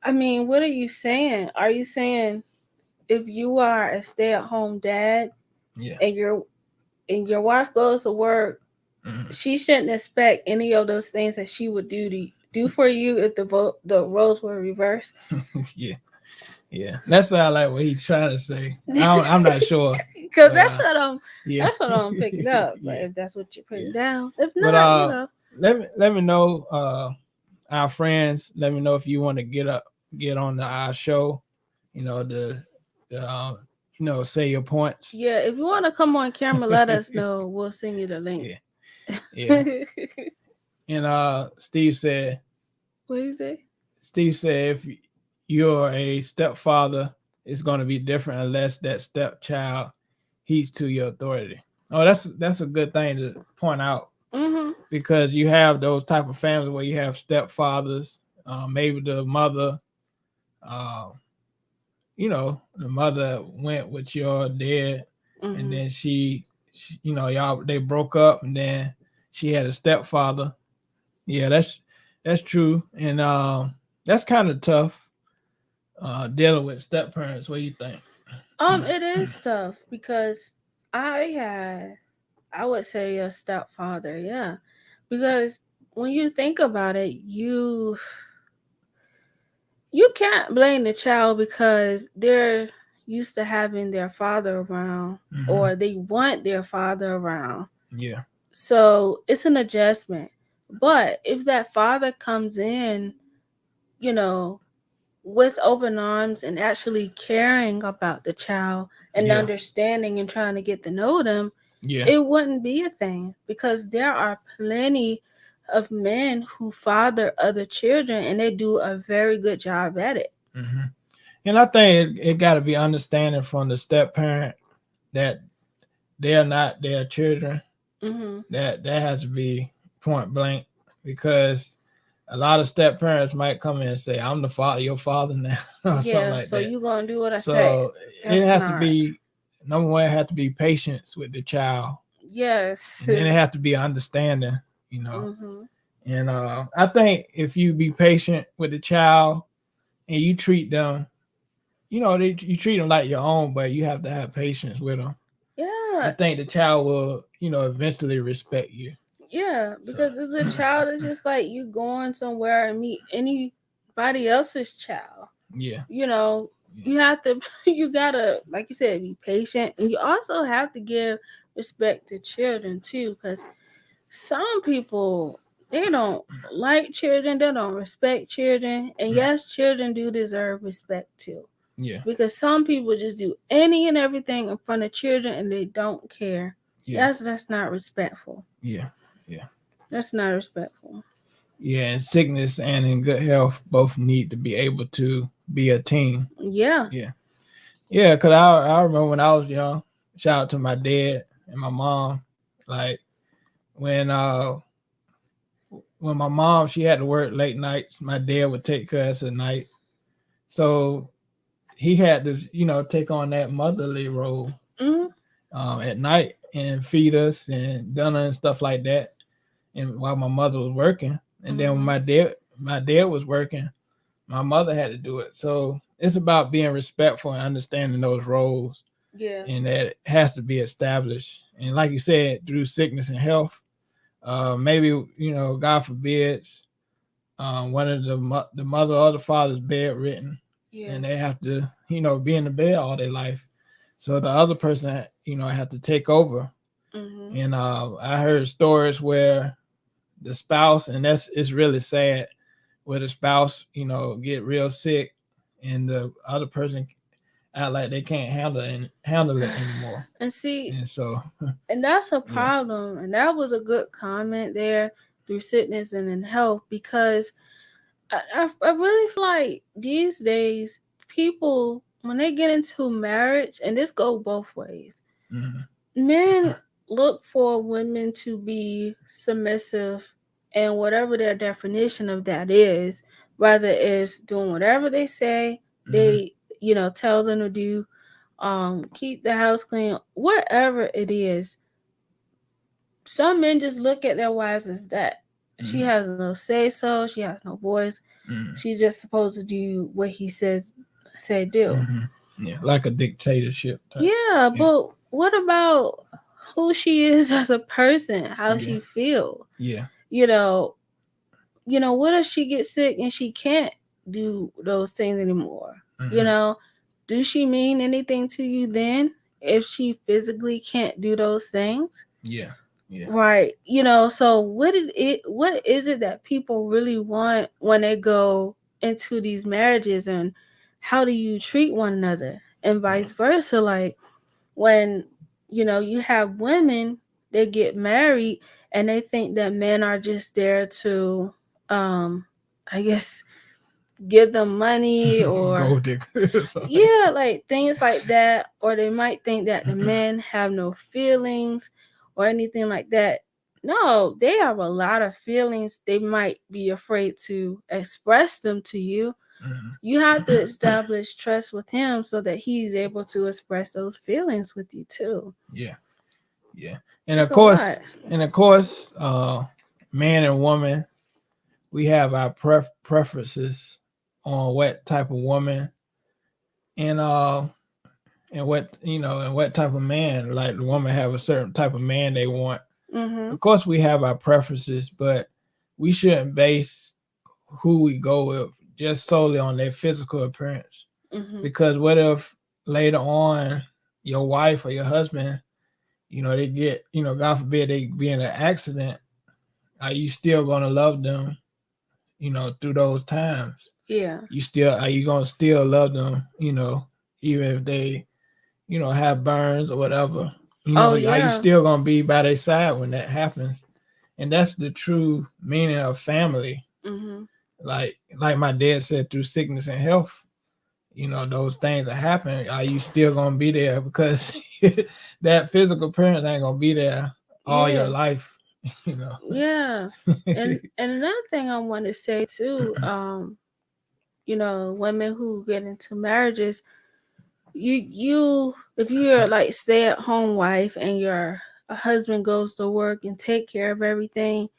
I mean, what are you saying? Are you saying if you are a stay-at-home dad, and your wife goes to work, she shouldn't expect any of those things that she would do for you if the roles were reversed? Yeah, that's like what he's trying to say. I'm not sure, because that's what I'm picking up. But if that's what you're putting down, if not, let me know, our friends. Let me know if you want to get on our show. Say your points. Yeah, if you want to come on camera, let us know. We'll send you the link. Yeah. And Steve said. What did he say? Steve said, if you're a stepfather, it's going to be different unless that stepchild heeds to your authority. Oh, that's a good thing to point out, because you have those type of families where you have stepfathers, maybe the mother, the mother went with your dad, and then she they broke up, and then she had a stepfather. Yeah, that's true, and that's kind of tough, dealing with step parents. What do you think? It is tough, because I would say a stepfather, yeah, because when you think about it, you can't blame the child, because they're used to having their father around, or they want their father around. Yeah. So it's an adjustment. But if that father comes in, with open arms and actually caring about the child and understanding and trying to get to know them, it wouldn't be a thing, because there are plenty of men who father other children, and they do a very good job at it. And I think it got to be understanding from the step parent that they're not their children. That has to be point blank, because a lot of step parents might come in and say, "I'm the father, your father now," or something like so that. you're gonna do what I say. So it has to be, number one, it has to be patience with the child. Yes. And then it has to be understanding, And I think if you be patient with the child and you treat them, you treat them like your own, but you have to have patience with them. Yeah. I think the child will, eventually respect you. Yeah, because as a child, it's just like you going somewhere and meet anybody else's child. Yeah. You have to, you gotta, like you said, be patient. And you also have to give respect to children too, because some people They don't like children, they don't respect children. And Mm. yes, children do deserve respect too. Yeah. Because some people just do any and everything in front of children and they don't care. Yeah. That's not respectful. Yeah. Yeah. That's not respectful. Yeah. In sickness and in good health, both need to be able to be a team. Yeah. Yeah. Yeah. Cause I remember when I was young, shout out to my dad and my mom. Like when my mom, she had to work late nights, my dad would take care of us at night. So he had to, take on that motherly role Mm-hmm. at night and feed us and dinner and stuff like that. And while my mother was working, and then when my dad was working, my mother had to do it. So it's about being respectful and understanding those roles, Yeah. and that it has to be established. And like you said, through sickness and health, maybe God forbids, one of the mother or the father's bedridden, Yeah. and they have to be in the bed all their life. So the other person have to take over. Mm-hmm. And I heard stories where the spouse, and it's really sad, where the spouse get real sick and the other person act like they can't handle it anymore. And see, And so and that's a yeah. problem. And that was a good comment there, through sickness and in health, because I really feel like these days people, when they get into marriage, and this go both ways, men look for women to be submissive, and whatever their definition of that is, whether it's doing whatever they say, they tell them to do, keep the house clean, whatever it is. Some men just look at their wives as that. She has no say so, she has no voice. She's just supposed to do what he say do. Yeah, like a dictatorship type. Yeah, but what about who she is as a person, how she feel? Yeah. What if she gets sick and she can't do those things anymore? Do she mean anything to you then if she physically can't do those things? Yeah. Yeah. Right. So what is it that people really want when they go into these marriages, and how do you treat one another, and vice versa? Like when you have women, they get married and they think that men are just there to I guess give them money or gold diggers. yeah, like things like that. Or they might think that the men have no feelings or anything like that. No, they have a lot of feelings. They might be afraid to express them to you. You have to establish trust with him so that he's able to express those feelings with you too. Yeah. Yeah. And It's of course, man and woman, we have our preferences on what type of woman and what type of man. Like the woman have a certain type of man they want. Of course we have our preferences, but we shouldn't base who we go with just solely on their physical appearance. Because what if later on your wife or your husband, they get, God forbid they be in an accident, are you still gonna love them, through those times? Yeah. Are you gonna still love them, even if they, have burns or whatever? Are you still gonna be by their side when that happens? And that's the true meaning of family. Like my dad said, through sickness and health, those things that happen, are you still gonna be there? Because that physical parents ain't gonna be there all your life. Yeah. And another thing I want to say too, women who get into marriages, you if you're like stay at home wife and your husband goes to work and take care of everything,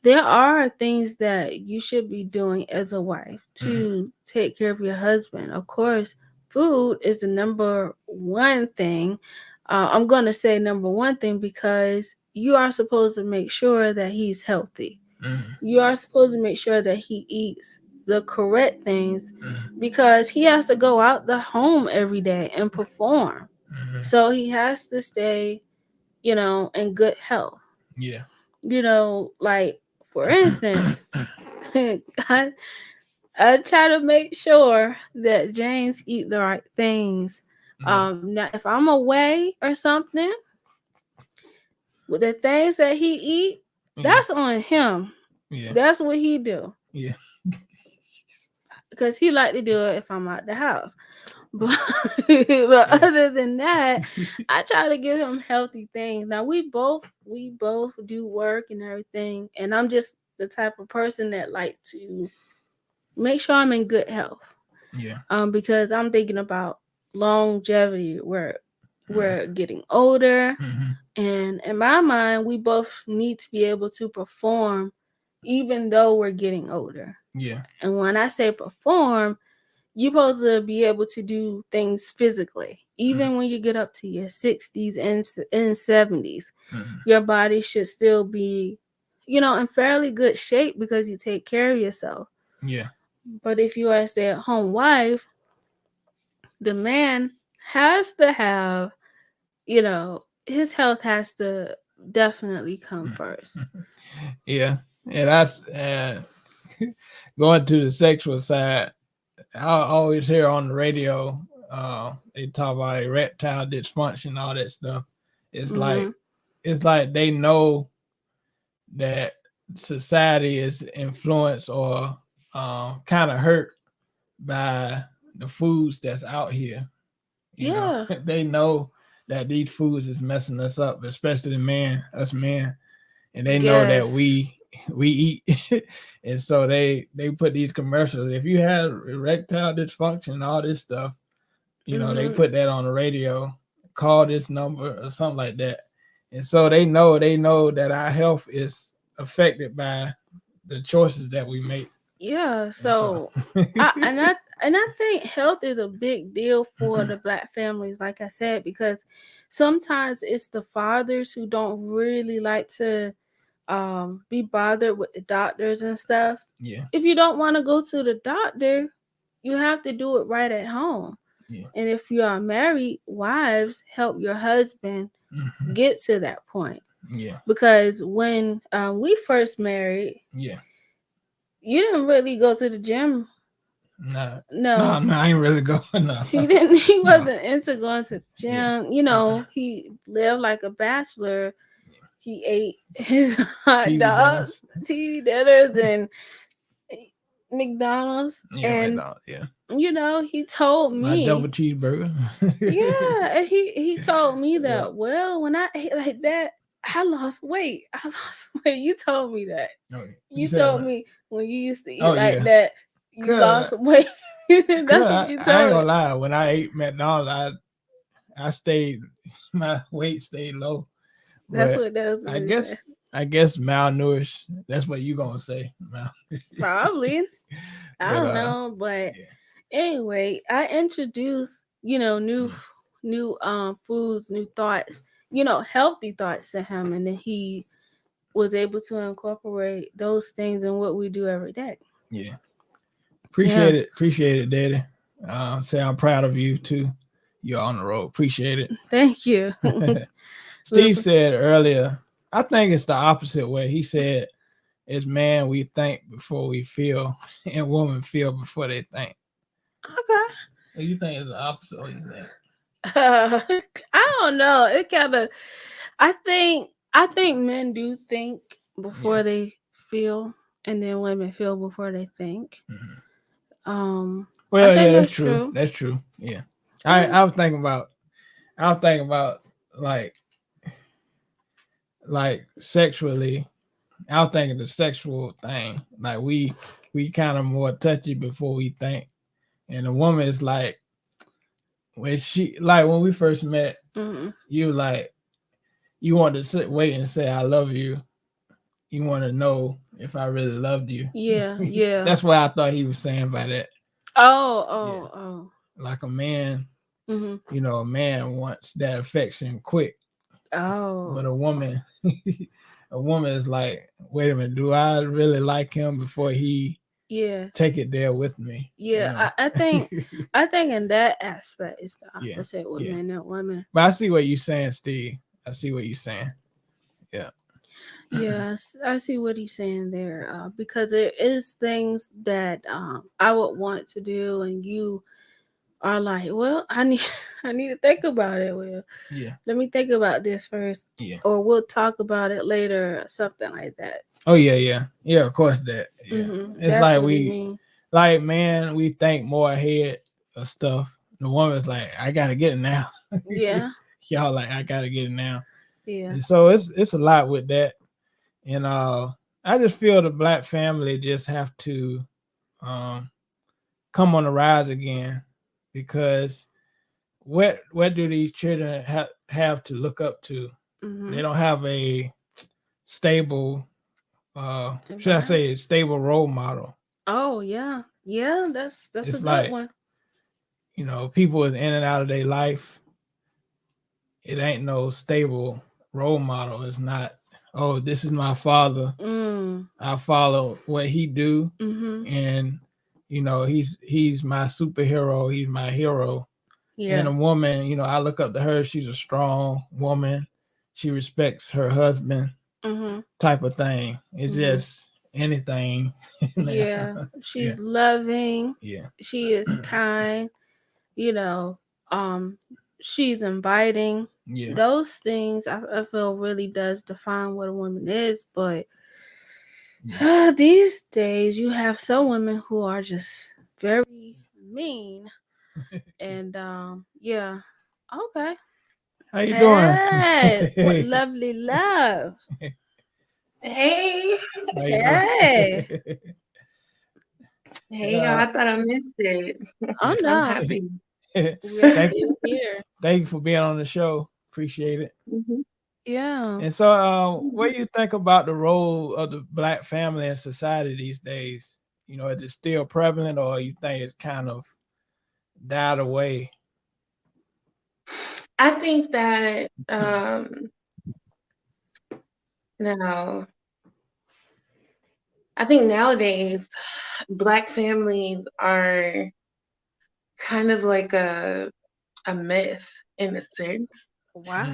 there are things that you should be doing as a wife to take care of your husband. Of course, food is the number one thing. I'm going to say number one thing because you are supposed to make sure that he's healthy. You are supposed to make sure that he eats the correct things because he has to go out the home every day and perform. So he has to stay, in good health. Yeah. Like For instance, I, I try to make sure that James eat the right things. Yeah. Now if I'm away or something, with the things that he eat, that's on him. Yeah. That's what he do. Yeah. Because he like to do it if I'm out the house. But other than that, I try to give him healthy things. Now we both do work and everything, and I'm just the type of person that like to make sure I'm in good health. Yeah. Because I'm thinking about longevity. We're getting older, and in my mind, we both need to be able to perform, even though we're getting older. Yeah. And when I say perform, you're supposed to be able to do things physically, even when you get up to your 60s and 70s. Your body should still be, in fairly good shape because you take care of yourself. Yeah. But if you are a stay-at-home wife, the man has to have, his health has to definitely come first. Yeah. And that's going to the sexual side. I always hear on the radio, they talk about erectile dysfunction, all that stuff. It's like they know that society is influenced or kind of hurt by the foods that's out here. You know, they know that these foods is messing us up, especially us men, and they know that we eat, and so they put these commercials. If you have erectile dysfunction, all this stuff, they put that on the radio. Call this number or something like that, and so they know that our health is affected by the choices that we make. Yeah, so I think health is a big deal for the Black families, like I said, because sometimes it's the fathers who don't really like to be bothered with the doctors and stuff. Yeah. If you don't want to go to the doctor, you have to do it right at home. Yeah. And if you are married, wives help your husband get to that point. Yeah. Because when we first married, yeah, you didn't really go to the gym. No, I ain't really going. No. He didn't. He wasn't into going to the gym. He lived like a bachelor. He ate his hot dogs, TV dinners, and McDonald's. Yeah, and McDonald's, yeah. He told me my double cheeseburger. Yeah, and he told me that. Well, when I ate like that, I lost weight. You told me that. Okay. You told me when you used to eat that, you lost weight. That's what you told me. I ain't gonna lie. When I ate McDonald's, my weight stayed low. That's what that was. I guess malnourished. That's what you gonna say. Probably. I don't know, but anyway, I introduced new foods, new thoughts, healthy thoughts to him, and then he was able to incorporate those things in what we do every day. Yeah. Appreciate it, Daddy. Say I'm proud of you too. You're on the road. Appreciate it. Thank you. Steve said earlier, I think it's the opposite way. He said, as man, we think before we feel, and women feel before they think. Okay. So you think it's the opposite, or you think? I don't know. It kind of. I think men do think before they feel, and then women feel before they think. Well, yeah, that's true. That's true. Yeah. I was thinking about like sexually. I was thinking the sexual thing. Like we kind of more touchy before we think. And a woman is like, when we first met, you wanted to wait and say I love you. You want to know if I really loved you. Yeah, yeah. That's what I thought he was saying by that. Oh. Like a man, a man wants that affection quick. Oh. But a woman is like, wait a minute, do I really like him before he take it there with me? Yeah, I think in that aspect it's the opposite with men and women. But I see what you're saying, Steve. I see what you're saying. Yeah. Yes, I see what he's saying there. Because there is things that I would want to do, and you are like, well, I need I need to think about it. Well, Yeah, let me think about this first, yeah. or we'll talk about it later, or something like that. Oh yeah, yeah, yeah. Of course that. Yeah, it's That's like what he we, mean. like man, we think more ahead of stuff. The woman's like, I gotta get it now. Yeah, Y'all like, I gotta get it now. yeah. And so it's a lot with that. And I just feel the black family just have to um come on the rise again, because what do these children have to look up to? Mm-hmm. They don't have a stable, should I Environment. say, stable role model. Oh yeah, yeah. That's a It's good like, one. people is in and out of their life. It ain't no stable role model. It's not, oh, this is my father, Mm. I follow what he do, Mm-hmm. and he's my superhero, he's my hero. Yeah. And a woman, I look up to her. She's a strong woman. She respects her husband, Mm-hmm. type of thing. It's Mm-hmm. just anything now. Yeah. Yeah, She's loving. yeah, She is kind. You know, um, she's inviting. yeah, Those things I feel really does define what a woman is. But yeah. these days, you have some women who are just very mean. And yeah. Okay. How you doing? Hey, what Hey, lovely love. Hey, how you doing? Hey. hey, y'all. uh, I thought I missed it. Oh I'm no. happy. We're thank still here. thank you for being on the show. Appreciate it. hmm Yeah. And so, what do you think about the role of the black family in society these days? Is it still prevalent, or you think it's kind of died away? I think that now, I think nowadays Black families are kind of like a myth in a sense,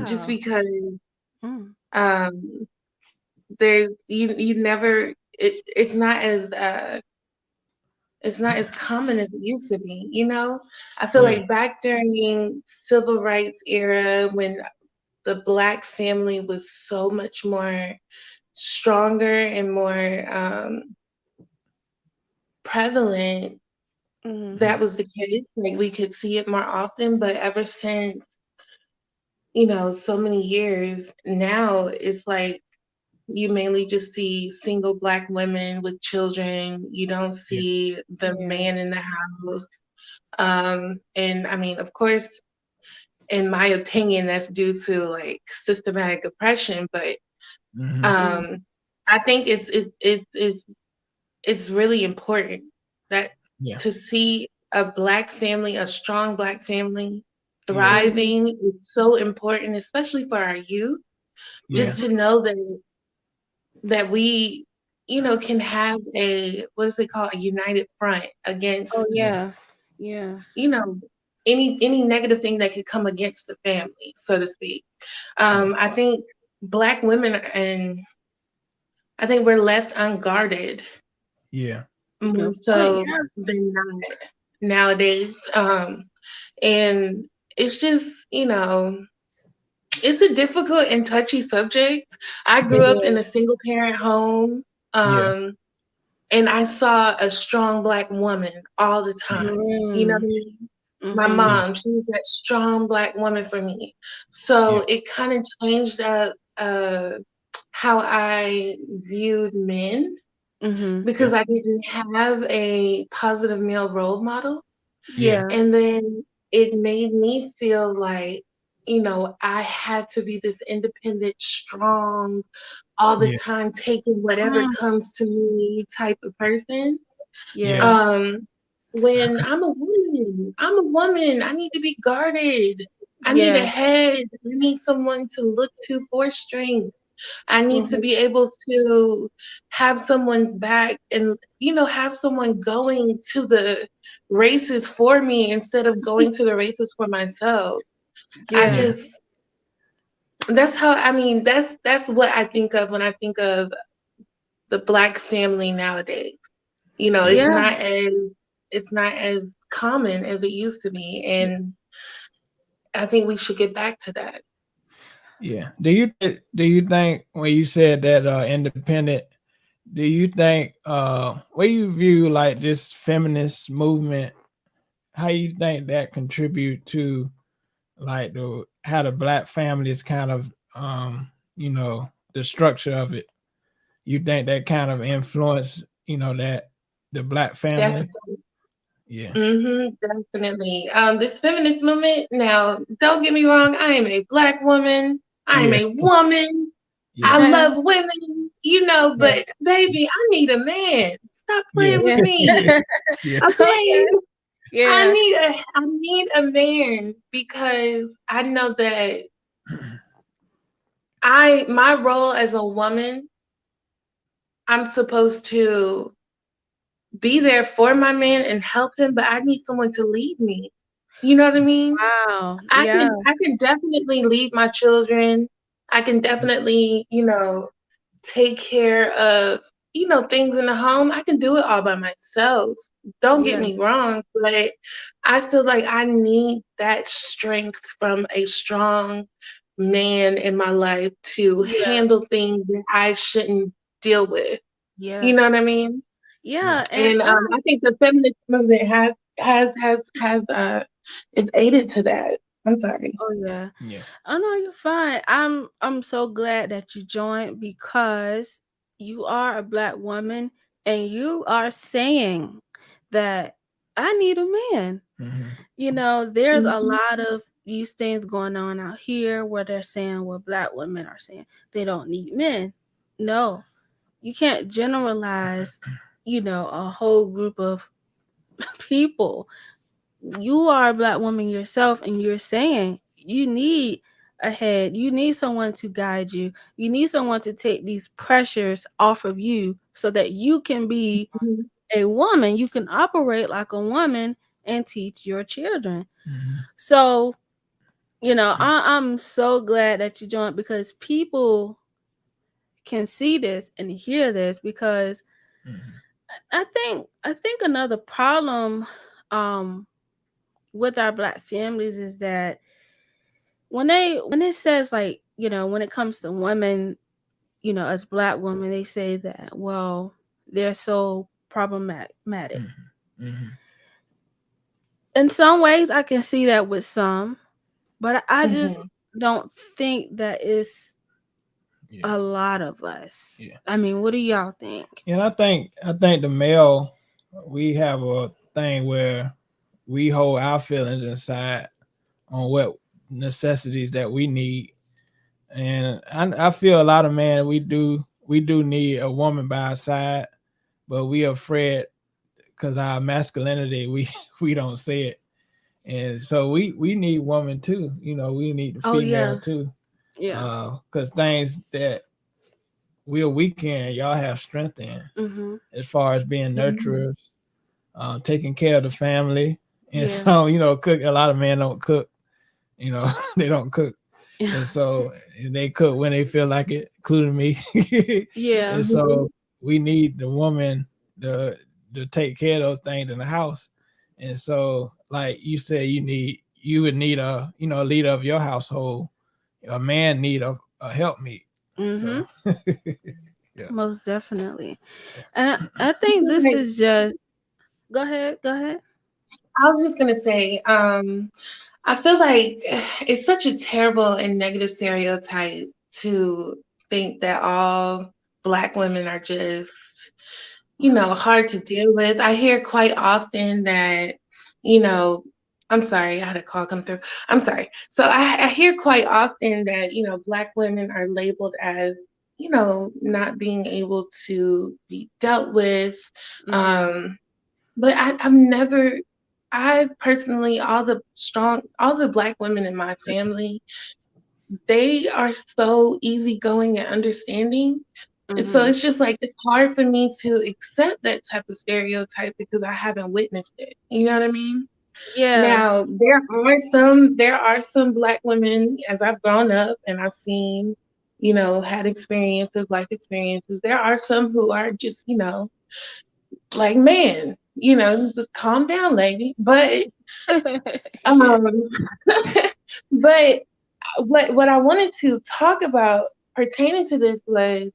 just Wow. because Mm. um there's you never it's not as common as it used to be, you know? I feel Yeah, like back during civil rights era when the Black family was so much more stronger and more prevalent, Mm. yeah, that was the case. Like we could see it more often, but ever since, so many years now, it's like you mainly just see single Black women with children. You don't yeah, see the Yeah. man in the house. And I mean, of course, in my opinion, that's due to like systematic oppression, but hmm, Mm. um, I think it's really important that yeah, to see a Black family, a strong Black family yeah, Mm-hmm. thriving is so important, especially for our youth, yeah, just to know that we, can have a what is it called, a united front Oh against, yeah, yeah. Yeah. you know, any negative thing that could come against the family, so to speak. yeah, I think Black women and I think we're left unguarded yeah, more Good point. so Yeah. than not nowadays. And it's just, it's a difficult and touchy subject. I It grew up in a is. single parent home, yeah, and I saw a strong Black woman all the yeah, time. You know what Mm. I mean? My Mm-hmm. yeah, mom, she was that strong Black woman for me. yeah, So it kind of changed up how I viewed men Mm-hmm. yeah, because I didn't have a positive male role model. yeah, Yeah. And then it made me feel like, I had to be this independent, strong, all the yeah, time taking whatever Mm. comes to me type of person. yeah, Yeah. Um, when I'm a woman, I need to be guarded. I need a Yeah. head. I need someone to look to for strength. I need to Mm-hmm. be able to have someone's back and, have someone going to the races for me instead of going to the races for myself. I Yeah. yeah, just, that's how, I mean, that's what I think of when I think of the Black family nowadays. You know, Yeah. Yeah. it's not as common as it used to be, and I think we should get back to that. Yeah. Do you think when you said that independent, do you think what you view like this feminist movement, how you think that contribute to like the how the black family is kind of the structure of it? You think that kind of influence, that the black family? Definitely. Yeah. Definitely. This feminist movement, now, don't get me wrong, I am a Black woman. I am Yeah. a woman. I Yeah. love women, you know, Yeah. but baby, I need a man. Stop Yeah. playing with Yeah. me. Yeah. Okay. Okay. Yeah. I need a man because I know that my role as a woman, I'm supposed to be there for my man and help him, but I need someone to lead me. You know what I mean? Wow. Yeah. I can definitely lead my children. I can definitely, take care of, things in the home. I can do it all by myself. Don't get Yeah. me wrong, but I feel like I need that strength from a strong man in my life to Yeah. handle things that I shouldn't deal with. You Yeah. know what I mean? Yeah. Yeah. And And I think the feminist movement has is aided to that. I'm sorry. oh yeah. Yeah. Oh no, you're fine. I'm so glad that you joined because you are a black woman and you are saying that I need a man. Hmm. You know, there's a Mhm. lot of these things going on out here where they're saying where black women are saying they don't need men. No, you can't generalize, a whole group of people. You are a black woman yourself and you're saying you need a head, you need someone to guide you, you need someone to take these pressures off of you so that you can be Mhm. a woman, you can operate like a woman and teach your children. Hmm. So I'm so glad that you joined because people can see this and hear this because Hmm. I think another problem um with our black families is that when it says like when it comes to women, as black women, they say that well they're so problematic. Hmm. In some ways I can see that with some, but I just Mhm. don't think that it's Yeah. a lot of us. Yeah. I mean, what do y'all think? And I think the male, we have a thing where we hold our feelings inside on what necessities that we need. And I feel a lot of men, we do need a woman by our side, but we are afraid because our masculinity, we we don't say it. And so we need women too. We need the Oh yeah. female too. Yeah. Because things that we're weak in, y'all have strength in, Mhm. as far as being Mhm. nurturers, taking care of the family. And Yeah. so, cook. A lot of men don't cook. They don't cook, and so they cook when they feel like it, including me. Yeah. And Mhm. so we need the woman to to take care of those things in the house. And so, like you said, you would need a leader of your household. A man need a helpmeet. Mhm. So yeah. Most definitely. And I think this Like, is just go ahead. Go ahead. I was just gonna say, I feel like it's such a terrible and negative stereotype to think that all Black women are just, hard to deal with. I hear quite often that, you know, I'm sorry, I had a call come through. I'm sorry. So I hear quite often that, Black women are labeled as, not being able to be dealt with. Mhm. Um, but I've never, I personally, all the Black women in my family, they are so easygoing and understanding. And so Mhm. it's just like it's hard for me to accept that type of stereotype because I haven't witnessed it. You know what I mean? Yeah. Now, there are some Black women, as I've grown up and I've seen, had experiences, life experiences. There are some who are just, like, man, calm down, lady. Yeah. Um, but what I wanted to talk about pertaining to this was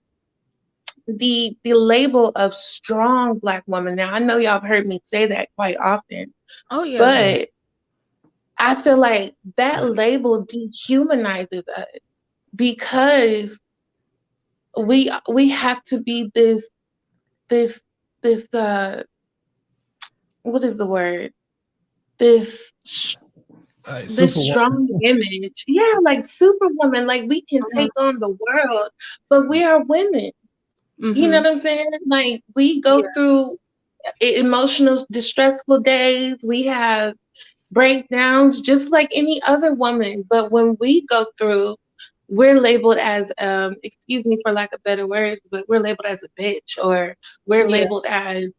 the label of strong Black woman. Now, I know y'all have heard me say that quite often, Oh yeah. Yeah. but I feel like that label dehumanizes us because we have to be this this what is the word? This Like this Superwoman. strong image. Yeah, like superwoman, like we can Mhm. take on the world, but we are women. You know Mhm. what I'm saying? Like we go Yeah. through emotional distressful days. We have breakdowns just like any other woman. But when we go through, we're labeled as, excuse me for lack of better words, but we're labeled as a bitch, or we're Yeah. labeled as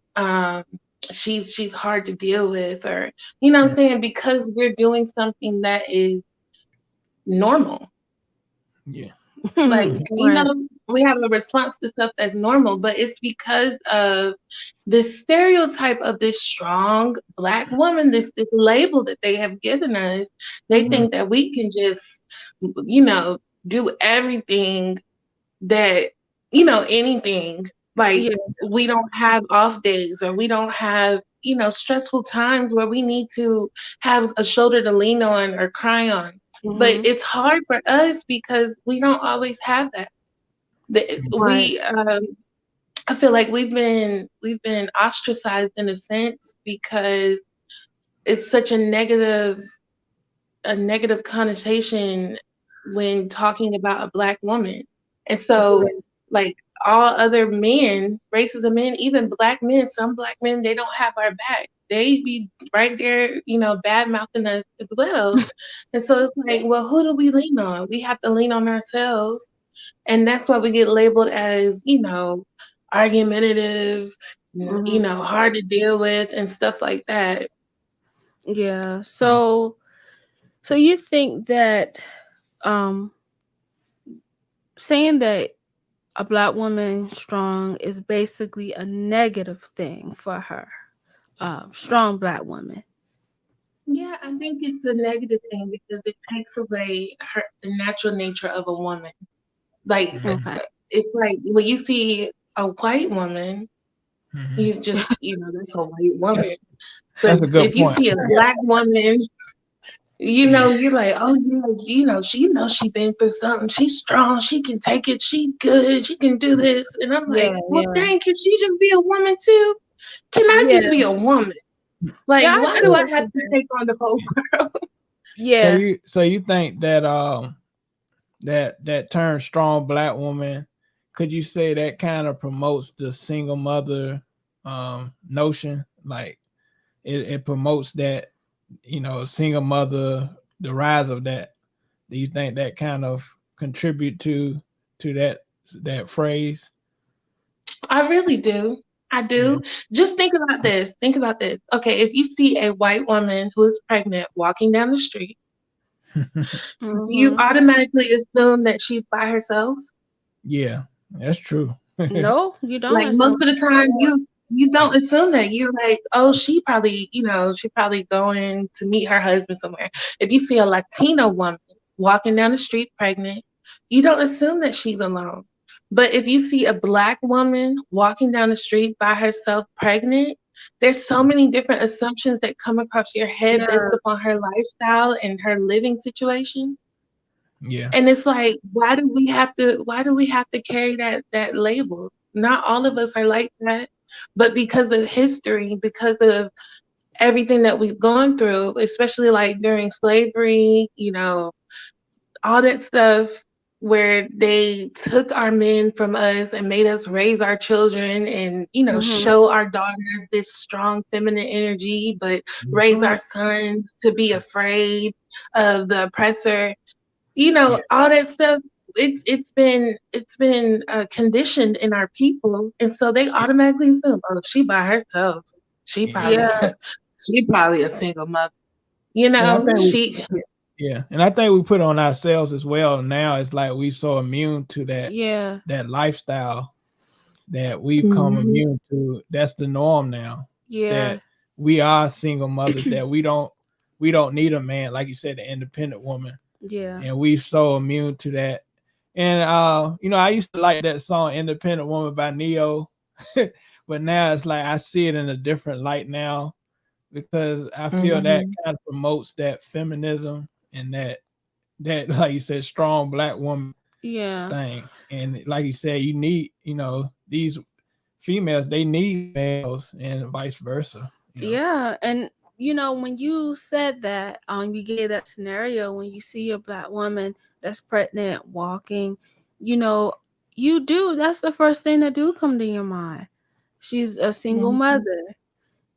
she's hard to deal with, or you know what I'm saying, because we're doing something that is normal. Yeah. Like, Right. we have a response to stuff that's normal, but it's because of this stereotype of this strong Black woman, this label that they have given us. They Mhm. think that we can just, you know, do everything that, anything. Like, Yeah. we don't have off days, or we don't have, stressful times where we need to have a shoulder to lean on or cry on. But Mhm. it's hard for us because we don't always have that. Right. I feel like we've been ostracized in a sense because it's such a negative connotation when talking about a Black woman. And so, Yeah. like, all other men, races of men, even Black men, some Black men, they don't have our back. They be right there, bad mouthing us as well. And so it's like, well, who do we lean on? We have to lean on ourselves. And that's why we get labeled as, argumentative, Mhm. hard to deal with and stuff like that. Yeah. So you think that um saying that a Black woman strong is basically a negative thing for her. Strong Black woman. Yeah, I think it's a negative thing because it takes away the natural nature of a woman. Like, Okay. it's like when you see a white woman, Mhm. you just, that's a white woman. That's But that's a good if you point. see a Black woman, you're like, oh, she been through something. She's strong. She can take it. She good. She can do this. And I'm Yeah, like, well, yeah. dang, can she just be a woman too? Can I just Yeah. be a woman? Yeah, Like, I why agree do I with have you to there. take on the whole world? So Yeah. you think that that term strong Black woman, could you say that kind of promotes the single mother notion? Like it promotes that, single mother, the rise of that. Do you think that kind of contribute to that phrase? I really do. I Yeah. do. Just think about this. Think about this. Okay, if you see a white woman who is pregnant walking down the street, do you Mhm. automatically assume that she's by herself? Yeah, that's true. No, you don't Like, assume most of the time you don't assume that. You're like, oh, she probably going to meet her husband somewhere. If you see a Latina woman walking down the street pregnant, you don't assume that she's alone. But if you see a Black woman walking down the street by herself pregnant, there's so many different assumptions that come across your head based yeah. upon her lifestyle and her living situation. Yeah. And it's like, why do we have to carry that label? Not all of us are like that, but because of history, because of everything that we've gone through, especially like during slavery, all that stuff where they took our men from us and made us raise our children and, Mhm. show our daughters this strong feminine energy, but raise Mhm. our sons to be afraid of the oppressor. Yeah. All that stuff. It's been conditioned in our people, and so they Yeah. automatically assume, oh, she by herself. She Yeah. probably Yeah. She probably a single mother. And I think She. yeah, and I think we put on ourselves as well. Now it's like we so immune to Yeah. that lifestyle that we've come Mhm. immune to. That's the norm now. Yeah. That we are single mothers. That we don't need a man, like you said, the independent woman, Yeah. and we so immune to that. And I used to like that song "Independent Woman" by Neo, but now it's like I see it in a different light now because I feel that Mhm. kind of promotes that feminism and that like you said, strong black woman Yeah. thing. And like you said, you need these females, they need males and vice versa. Yeah. And when you said that, you gave that scenario when you see a black woman that's pregnant walking, you know, that's the first thing that do come to your mind. She's a single Mhm. mother.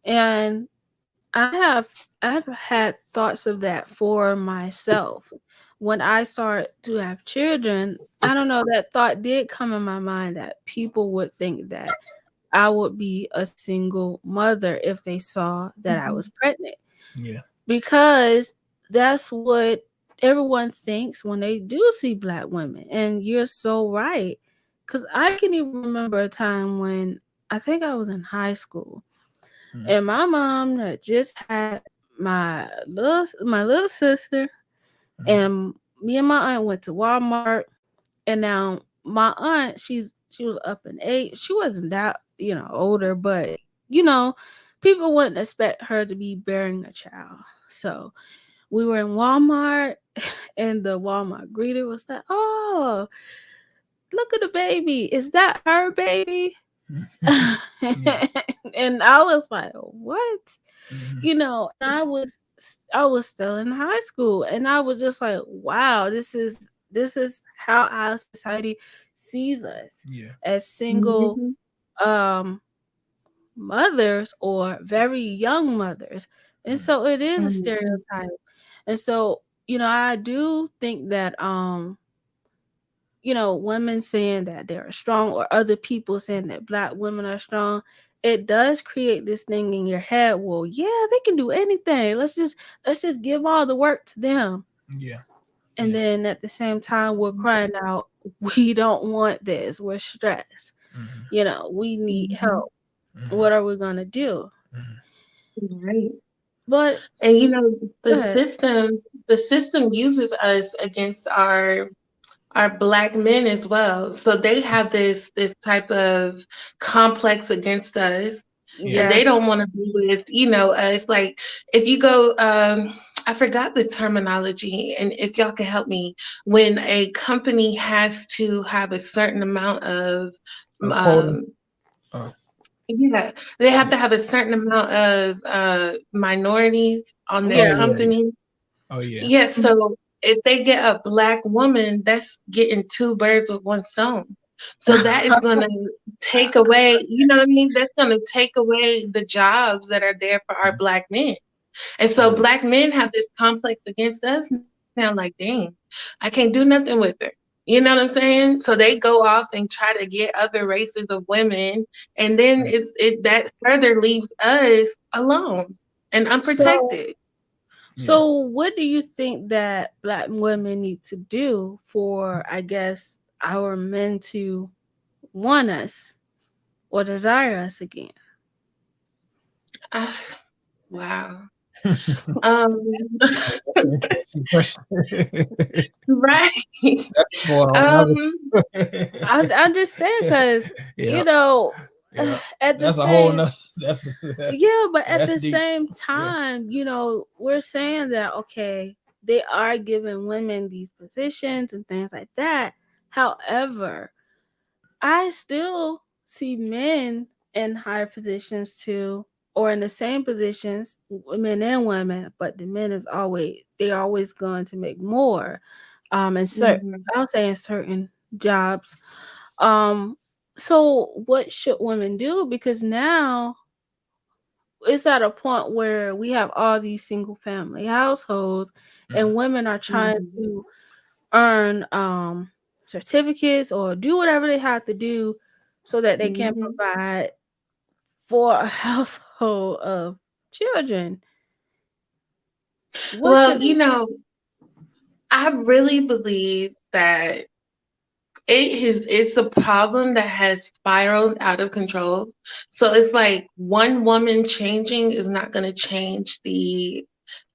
And I've had thoughts of that for myself. When I start to have children, I don't know, that thought did come in my mind that people would think that I would be a single mother if they saw that I was Mhm. pregnant. Yeah. Because that's what everyone thinks when they do see black women. And you're so right. Because I can even remember a time when I think I was in high school Mm. and my mom had just had my little sister, Mm. and me and my aunt went to Walmart. And now my aunt, she was up in age. She wasn't that older, but you know, people wouldn't expect her to be bearing a child. So we were in Walmart, and the Walmart greeter was like, "Oh, look at the baby. Is that her baby?" Yeah. And I was like, "What?" Mhm. And I was still in high school, and I was just like, wow, this is how our society sees us Yeah. as single Mhm. um mothers or very young mothers. And Mm. so it is a Mhm. stereotype. And so I do think that women saying that they are strong, or other people saying that black women are strong, it does create this thing in your head. Well, yeah, they can do anything. Let's just give all the work to them. Yeah. And Yeah. then at the same time, we're crying out, we don't want this. We're stressed. Mhm. We need Mhm. help. Mhm. What are we gonna do? Mhm. Right. But And go the ahead. system uses us against our black men as well. So they have this type of complex against us that Yeah. they Yes. don't want to be with, us. Like if you go I forgot the terminology, and if y'all can help me, when a company has to have a certain amount of A quota. um Uh, yeah, they have yeah. to have a certain amount of minorities on their Oh Yeah. yeah. Yeah. company. Oh yeah. Yeah, so if they get a black woman, that's getting two birds with one stone. So that is going to take away, you know what I mean? That's going to take away the jobs that are there for our black men. And so Yeah. black men have this complex against us now, like, dang, I can't do nothing with her. You know what I'm saying? So they go off and try to get other races of women, and then that further leaves us alone and So unprotected. Yeah. so what do you think that black women need to do for, I guess, our men to want us or desire us again? Ah, wow. Um, Interesting question. right. Boy, Um, I just said, because yeah. Yeah. at the That's a whole same nother. That's yeah, but at that's the deep. same Yeah. time, we're saying that, okay, they are giving women these positions and things like that. However, I still see men in higher positions too, or in the same positions, men and women, but the men they're always going to make more. And mhm. I'll say in certain jobs. Um, so what should women do? Because now it's at a point where we have all these single family households, Mm. and women are trying Mhm. to earn certificates or do whatever they have to do so that they can Mhm. provide for a household of children. What Well, do I really believe that it's a problem that has spiraled out of control. So it's like one woman changing is not going to change the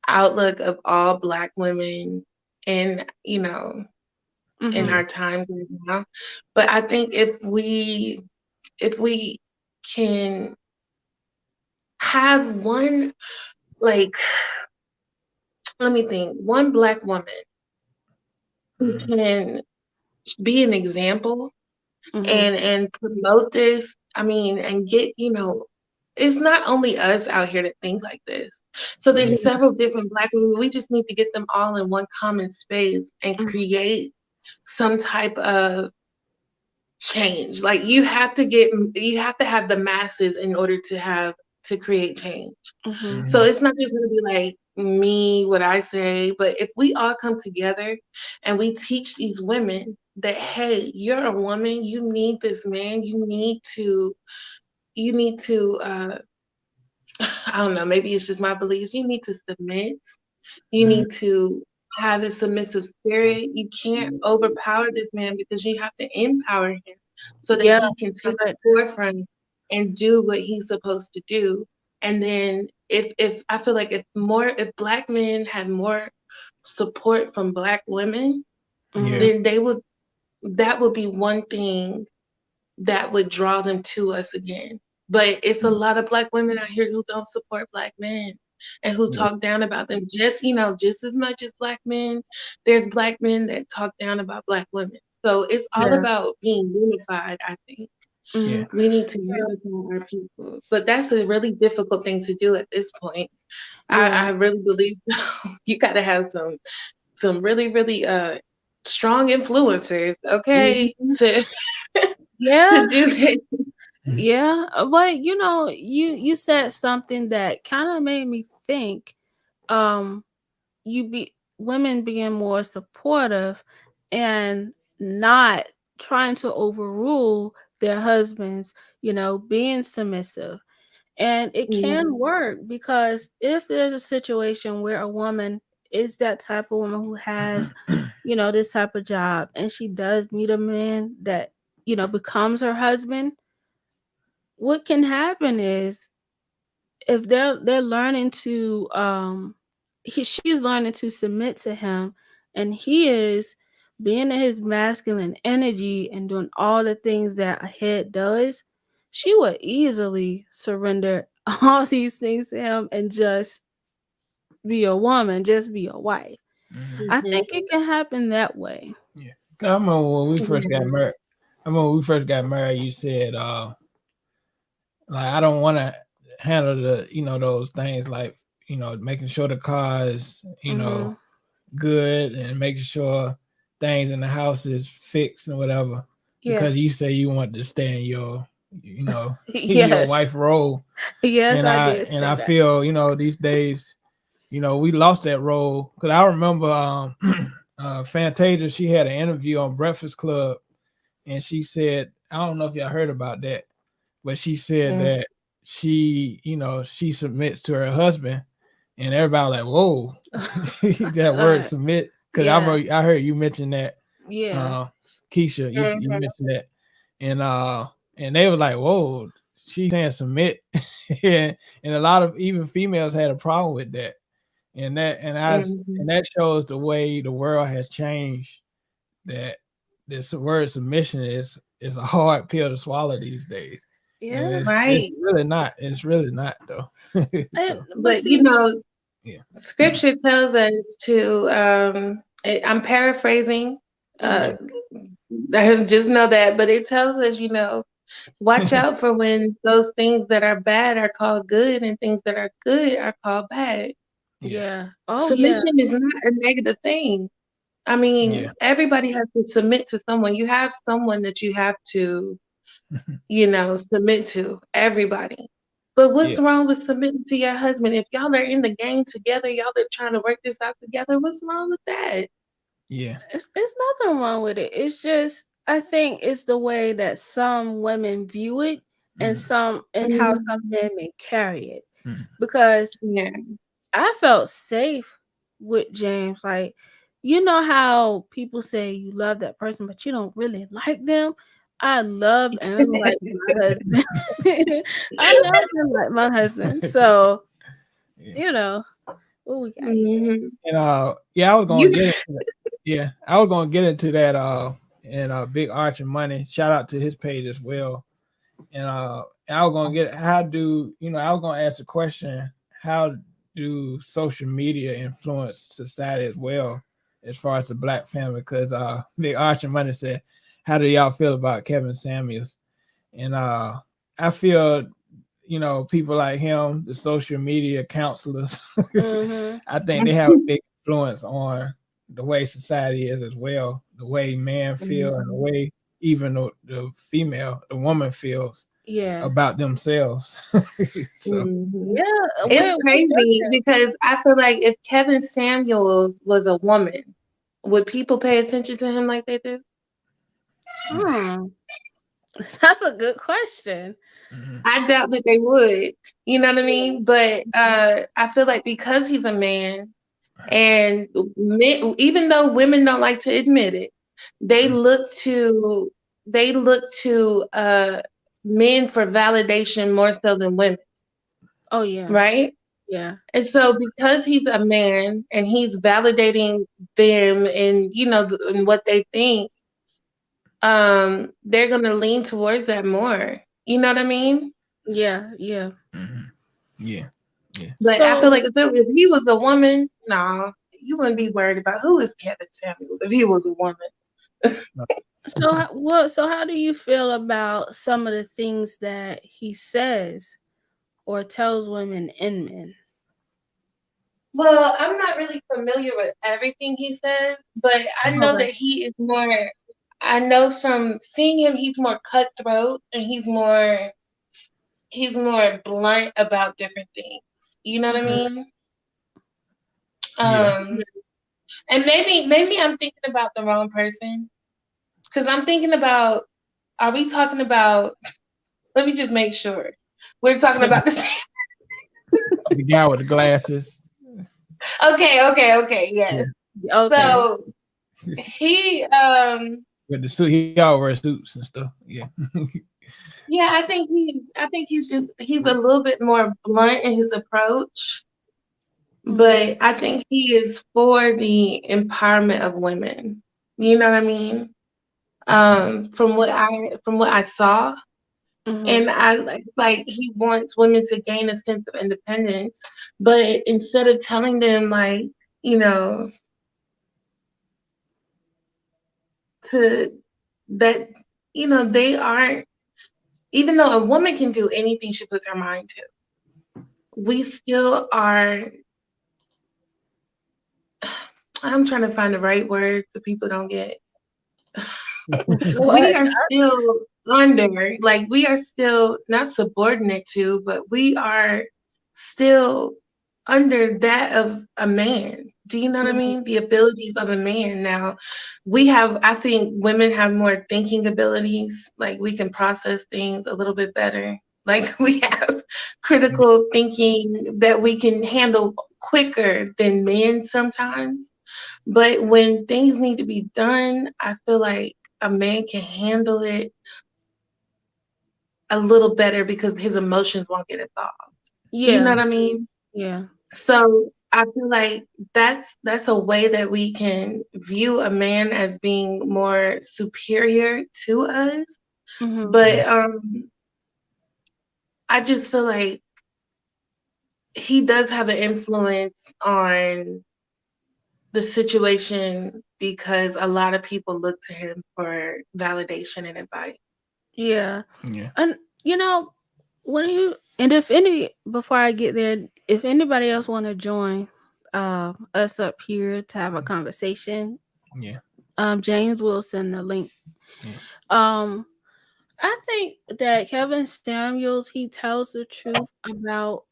outlook of all Black women in, in mm-hmm, our times right now. But I think if we can have one, like, let me think, one Black woman who Mhm. can be an example mm-hmm, and promote this, I mean, and get, it's not only us out here that think like this. So Yeah. there's several different Black women. We just need to get them all in one common space and mm-hmm, create some type of change. Like you have to have the masses in order to create change. mm-hmm. So Mhm. it's not just gonna be like me, what I say, but if we all come together and we teach these women that, hey, you're a woman, you need this man, you need to I don't know, maybe it's just my beliefs, you need to submit, you Mhm. need to have a submissive spirit. You can't overpower this man because you have to empower him so that Yeah, he can take the but forefront and do what he's supposed to do. And then if I feel like if Black men had more support from Black women, mm-hmm, Yeah. then that would be one thing that would draw them to us again. But it's a lot of Black women out here who don't support Black men and who Yeah. talk down about them just as much as Black men. There's Black men that talk down about Black women. So it's all yeah, about being unified, I think. mm-hmm, Yeah. We need to unify our people. But that's a really difficult thing to do at this point. yeah, I really believe so. You gotta have some really, really strong influencers, okay, mhm. to Yeah, to do it. Mhm. yeah. But you said something that kind of made me think. Um, you be women being more supportive and not trying to overrule their husbands, being submissive. And it Yeah. can work because if there's a situation where a woman is that type of woman who has, this type of job and she does meet a man that, becomes her husband, what can happen is if they're learning to she's learning to submit to him and he is being in his masculine energy and doing all the things that a head does, she would easily surrender all these things to him and just be a woman, just be a wife. Mhm. I Mhm. think it can happen that way. Yeah. 'Cause I remember when we first got Yeah. married. I remember when we first got married. You said, like, I don't want to handle those things, like, making sure the car is, Hmm. good, and making sure things in the house is fixed and whatever, Yeah. because you say you want to stay in your, you know in your Yes. wife role. Yes, and I i did and say i that. feel, these days, we lost that role, because I remember, Fantasia, she had an interview on Breakfast Club, and she said, I don't know if y'all heard about that, but she said Mm. that she submits to her husband, and everybody like, whoa, that word submit, because Yeah. I heard you mention that, Yeah. uh, Keisha, you Mhm. mentioned that, and they were like, whoa, she saying submit, and a lot of even females had a problem with that, and Mhm. that shows the way the world has changed. That this word submission is a hard pill to swallow these days, and Yeah. it's Right. really not. It's really not, though. So But But see, yeah. scripture tells us to I'm paraphrasing, uh Yeah. mhm. just know that, but it tells us, watch out for when those things that are bad are called good and things that are good are called bad. Yeah. Yeah. Oh, yeah. Submission is not a negative thing. I mean, Yeah. everybody has to submit to someone. You have someone that you have to, submit to, everybody. But what's Yeah. wrong with submitting to your husband? If y'all are in the game together, y'all are trying to work this out together, what's wrong with that? Yeah. It's nothing wrong with it. It's just I think it's the way that some women view it and Mhm. how some Mhm. men may carry it. Mhm. because Yeah. I felt safe with James. Like, you know how people say you love that person, but you don't really like them? I love and like my husband. I love him like my husband. So, Yeah. you know, what we got here? Mhm. And yeah, I was You gonna get into that. Yeah, I was gonna get into that and Big Arch and Money. Shout out to his page as well. And I was gonna get how do I was gonna ask a question, how do social media influence society as well as far as the black family? Because Big Arch and Money said, how do y'all feel about Kevin Samuels? And I feel people like him, the social media counselors, Mm-hmm. I think they have a big influence on the way society is as well, the way men feel and the way even the woman feels Yeah. about themselves. So Mhm. Yeah. It's Where crazy because I feel like if Kevin Samuels was a woman, would people pay attention to him like they do? hmm. That's a good question. mhm. I doubt that they would. You know what I mean? But I feel like because he's a man, and men, even though women don't like to admit it, they Mhm. look to men for validation more so than women, Oh yeah. right? Yeah. And so because he's a man and he's validating them and and what they think, they're gonna lean towards that more. You know what I mean? Yeah. Yeah. Mhm. Yeah, yeah. But I feel So like if he was a woman, nah, you wouldn't be worried about who is Kevin Samuels if he was a woman. so how do you feel about some of the things that he says or tells women and men? Well, I'm not really familiar with everything he says, but I know Okay. that he is more. I know from seeing him, he's more cutthroat and he's more blunt about different things. You know what I Mhm. mean? Yeah. Um, and maybe I'm thinking about the wrong person because I'm thinking about. Are we talking about? Let me just make sure we're talking about the same. The guy with the glasses. Okay, Yeah. yes. Okay. So he With the suit, he all wears suits and stuff. Yeah. yeah, I think he's a little bit more blunt in his approach, Mhm. but I think he is for the empowerment of women. You know what I mean? From what I saw, Mhm. and it's like he wants women to gain a sense of independence, but instead of telling them like, you know, to that, they aren't. Even though a woman can do anything she puts her mind to, we still are. I'm trying to find the right words so people don't get. We What? are still under, like, we are still not subordinate to, but we are still under that of a man. Do you know what I Mhm. mean? The abilities of a man. Now, I think women have more thinking abilities. Like, we can process things a little bit better. Like, we have critical thinking that we can handle quicker than men sometimes. But when things need to be done, I feel like a man can handle it a little better because his emotions won't get involved. Do you know Yeah. what I mean? Yeah. So I feel like that's a way that we can view a man as being more superior to us. Mhm. But I just feel like he does have an influence on the situation because a lot of people look to him for validation and advice. Yeah. Yeah. And when you and if any before I get there, if anybody else want to join us up here to have a conversation, Yeah. James will send the link. Yeah. Um I think that Kevin Samuels, he tells the truth about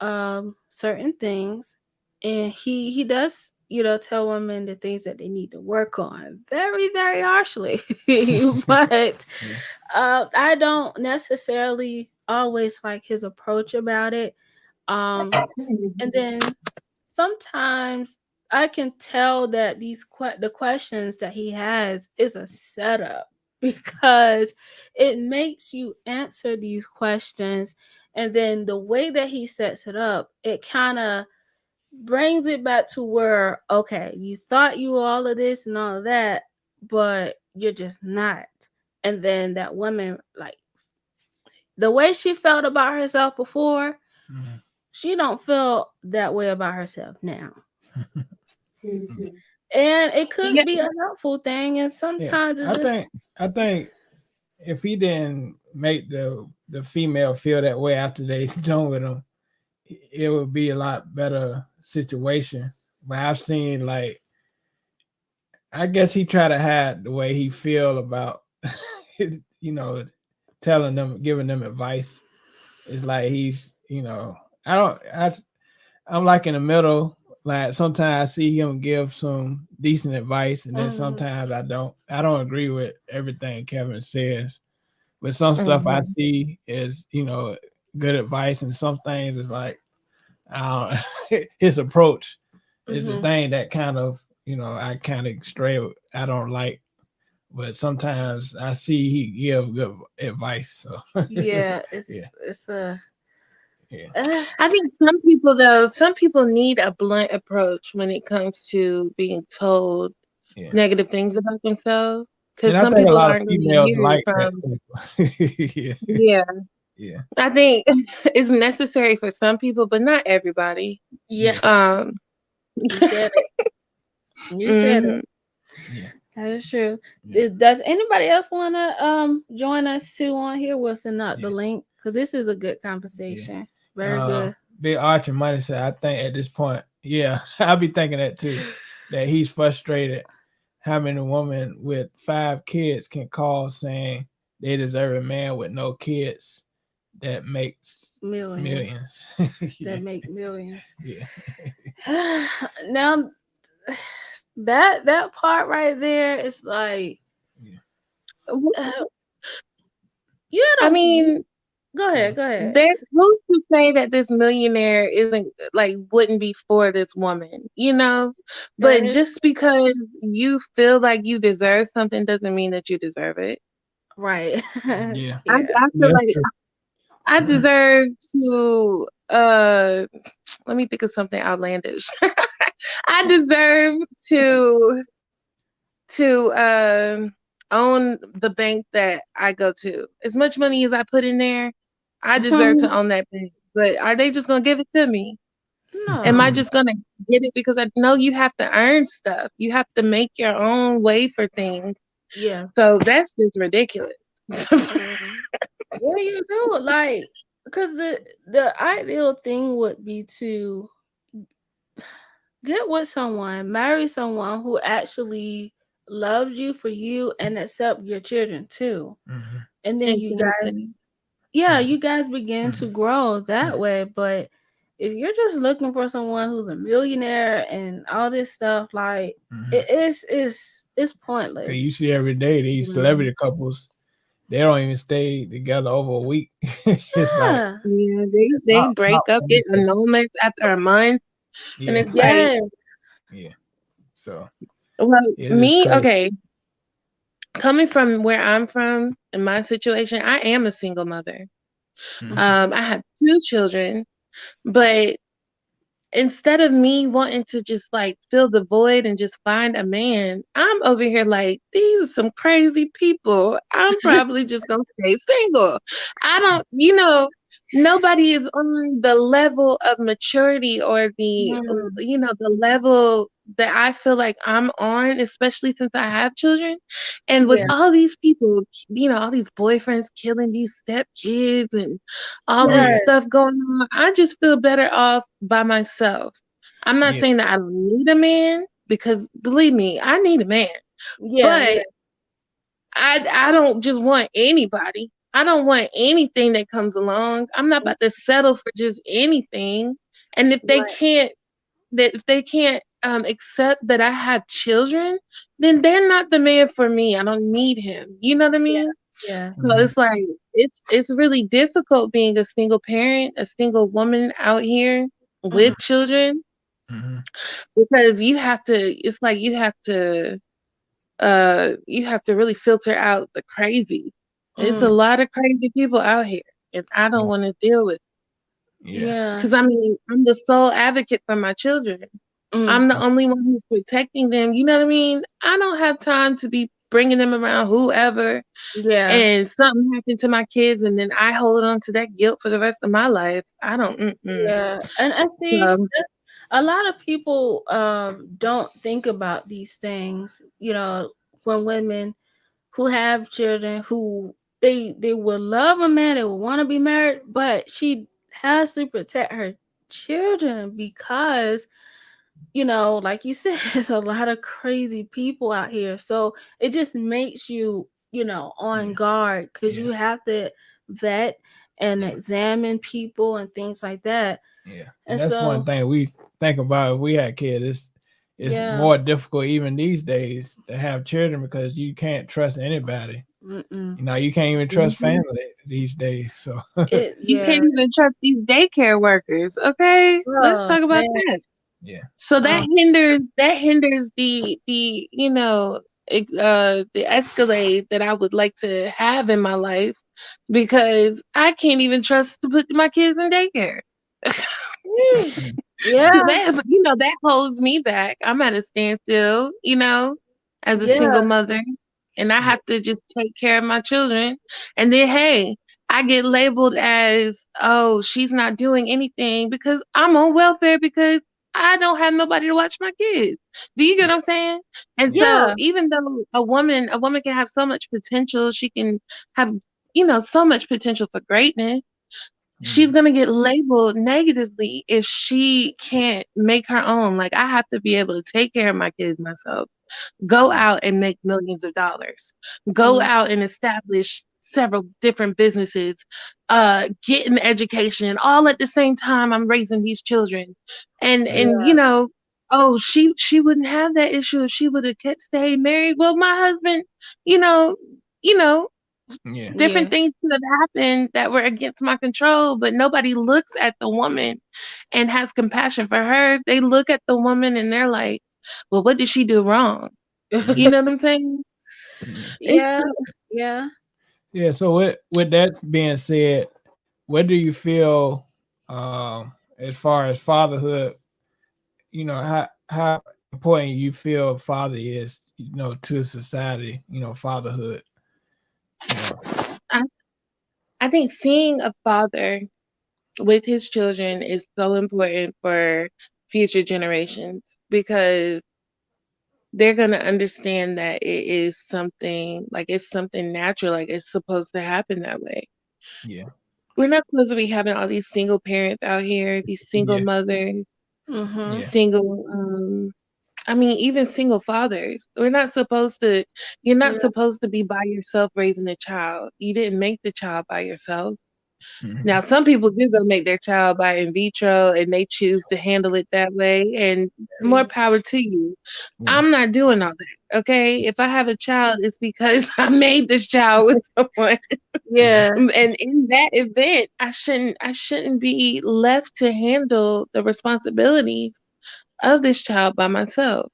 certain things, and he does tell women the things that they need to work on very very harshly. But Yeah. I don't necessarily always like his approach about it. And then sometimes I can tell that the questions that he has is a setup because it makes you answer these questions, and then the way that he sets it up, it kind of brings it back to where, okay, you thought you were all of this and all of that, but you're just not. And then that woman, like, the way she felt about herself before, she don't feel that way about herself now. And it could be a helpful thing, and sometimes I think if he didn't make the female feel that way after they done with him, it would be a lot better situation. But I've seen, like, I guess he tried to hide the way he feel about telling them, giving them advice. It's like he's, I'm like in the middle. Like, sometimes I see him give some decent advice, and then sometimes I don't agree with everything Kevin says. But some stuff I see is, good advice, and some things is like, his approach is a thing that kind of, I kind of stray. I don't like, but sometimes I see he give good advice. So it's a. I think some people need a blunt approach when it comes to being told negative things about themselves. Because some people aren't going to hear like it from. Yeah. I think it's necessary for some people, but not everybody. Yeah. You said it. You said it. Yeah. That is true. Yeah. Does anybody else want to join us too on here? We'll send out the link because this is a good conversation. Yeah. Very good. Big Archer Money said, I think at this point, I'll be thinking that too, that he's frustrated having a woman with 5 kids can call saying they deserve a man with no kids that makes millions. That make millions. Yeah. Now, that part right there is like, go ahead. Who's to say that this millionaire wouldn't be for this woman, But just because you feel like you deserve something doesn't mean that you deserve it. Right. Yeah. I feel like I deserve to let me think of something outlandish. I deserve to own the bank that I go to. As much money as I put in there, I deserve to own that bank. But are they just gonna give it to me? No. Am I just gonna get it? Because I know you have to earn stuff. You have to make your own way for things. Yeah. So that's just ridiculous. What do you do? Like, because the ideal thing would be to get with someone, marry someone who actually loves you for you and accept your children too. Mm-hmm. And then you guys begin to grow that way. But if you're just looking for someone who's a millionaire and all this stuff, like, it's pointless. Okay, you see every day these celebrity couples, they don't even stay together over a week. They break up, get annulments after a month. And it's so okay, coming from where I'm from, in my situation, I am a single mother. I have 2 children, but instead of me wanting to just like fill the void and just find a man, I'm over here like, these are some crazy people. I'm probably just gonna stay single. I don't, nobody is on the level of maturity or the the level that I feel like I'm on, especially since I have children. And with all these people, all these boyfriends killing these stepkids and all this stuff going on, I just feel better off by myself. I'm not saying that I don't need a man, because believe me, I need a man. But I don't just want anybody. I don't want anything that comes along. I'm not about to settle for just anything. And if they can't accept that I have children, then they're not the man for me. I don't need him. You know what I mean? Yeah. So it's like it's really difficult being a single parent, a single woman out here Mhm. with children, Mhm. because you have to. It's like you have to really filter out the crazy. It's a Mm. lot of crazy people out here, and I don't Yeah. want to deal with. Yeah. Yeah. Because I mean, I'm the sole advocate for my children. Mm. I'm the only one who's protecting them. You know what I mean? I don't have time to be bringing them around whoever, Yeah. and something happened to my kids, and then I hold on to that guilt for the rest of my life. I don't. Mm-mm. Yeah. And I see So, a lot of people don't think about these things, when women who have children who they will love a man, they will want to be married, but she has to protect her children because like you said, there's a lot of crazy people out here. So it just makes you, on Yeah. guard because Yeah. you have to vet and Yeah. examine people and things like that. Yeah. And And that's one so, thing we think about if we had kids. It's yeah. more difficult even these days to have children because you can't trust anybody. Mm-mm. You can't even trust mhm. family these days. So You Yeah. can't even trust these daycare workers. Okay, let's Oh, talk about man. that. yeah. So Oh, that hinders the the escalade that I would like to have in my life, because I can't even trust to put my kids in daycare. yeesh. Yeah. That holds me back. I'm at a standstill, as a single Yeah. mother, and I Yeah. have to just take care of my children. And then, hey, I get labeled as, oh, she's not doing anything because I'm on welfare because I don't have nobody to watch my kids. Do you get Yeah. what I'm saying? And Yeah. so Yeah. even though a woman can have so much potential, she can have, so much potential for greatness, she's Mhm. gonna get labeled negatively if she can't make her own. Like, I have to be able to take care of my kids myself, go Yeah. out and make millions of dollars, go Mm, out and establish several different businesses, get an education, all at the same time I'm raising these children. And yeah. oh, she wouldn't have that issue if she would have kept stayed married. Well, my husband, you know, you know, Yeah. different Yeah. things could have happened that were against my control, but nobody looks at the woman and has compassion for her. They look at the woman and they're like, well, what did she do wrong? You Mhm. know what I'm saying? Yeah. It's Yeah. Yeah. Yeah. So with that being said, what do you feel as far as fatherhood? How important you feel father is, to society. Fatherhood. You know. I, I think seeing a father with his children is so important for future generations, because they're going to understand that it is something, like, it's something natural, like it's supposed to happen that way. Yeah. We're not supposed to be having all these single parents out here, these single Yeah. mothers, Mhm. Yeah. single I mean, even single fathers. You're not Yeah. supposed to be by yourself raising a child. You didn't make the child by yourself. Now, Mhm. some people do go make their child by in vitro and they choose to handle it that way, and more Yeah. power to you. Yeah. I'm not doing all that. Okay. If I have a child, it's because I made this child with someone. Yeah. Yeah. And in that event, I shouldn't be left to handle the responsibilities of this child by myself.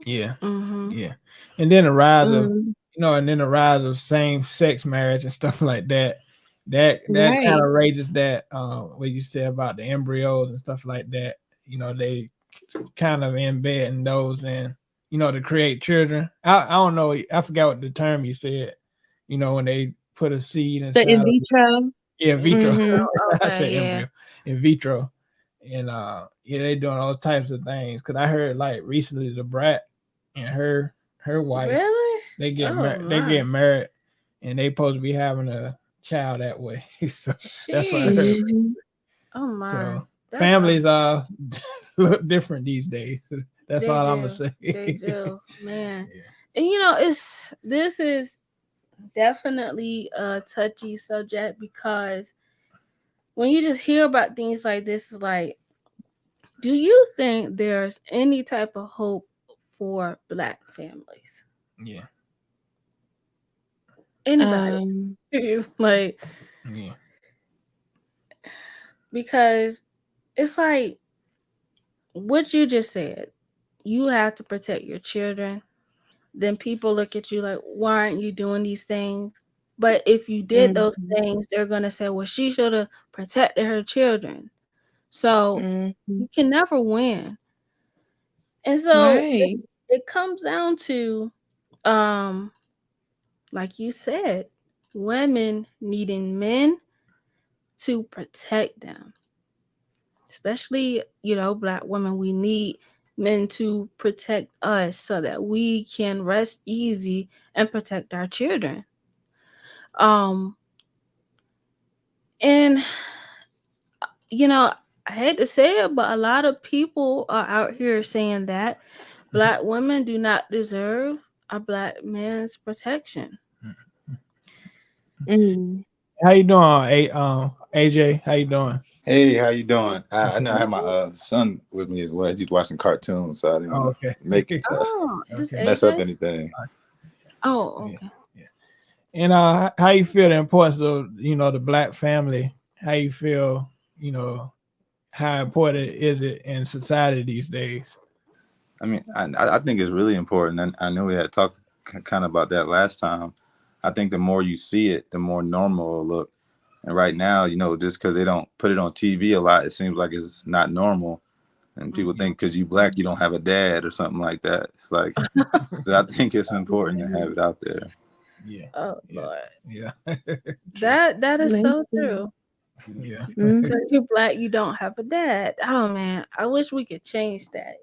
Yeah. Mhm. Yeah. And then the rise of Mm, same sex marriage and stuff like that. That kind right. of raises that what you said about the embryos and stuff like that. They kind of embedding those in, to create children. I don't know. I forgot what the term you said. When they put a seed The in inside of, vitro. yeah, in In vitro. Mm-hmm. vitro. I Okay. said Yeah. embryo, in vitro, and yeah, they doing all types of things. Cause I heard like recently the brat and her wife, Really? they get Oh married. They my. get married, and they supposed to be having a child that way. So that's what I heard. Sheesh. Mm-hmm. Oh my. So That's families are look different these days. That's they all I'm gonna do. say. They do. Man. Yeah. And this is definitely a touchy subject because when you just hear about things like this, it's like, do you think there's any type of hope for Black families? Yeah. Anybody. Like, Yeah. because it's like what you just said. You have to protect your children. Then people look at you like, why aren't you doing these things? But if you did those things, they're gonna say, well, she should have protected her children. So you can never win. And so Right. it comes down to, like you said, women needing men to protect them. Especially, Black women, we need men to protect us so that we can rest easy and protect our children. And I hate to say it, but a lot of people are out here saying that Black women do not deserve a Black man's protection. How you doing, AJ? How you doing? Hey, how you doing? I know I have my son with me as well. He's watching cartoons, so I didn't want to make mess up anything. Oh, okay. Yeah. And how you feel the importance of the Black family? How you feel how important is it in society these days? I mean, I think it's really important, and I know we had talked kind of about that last time. I think the more you see it, the more normal it'll look. And right now, just because they don't put it on TV a lot, it seems like it's not normal. And people think because you Black, you don't have a dad or something like that. It's like, I think it's important to have it out there. Yeah. Oh, Lord. Yeah. That is so true. Yeah. Because you're Black, you don't have a dad. Oh, man. I wish we could change that,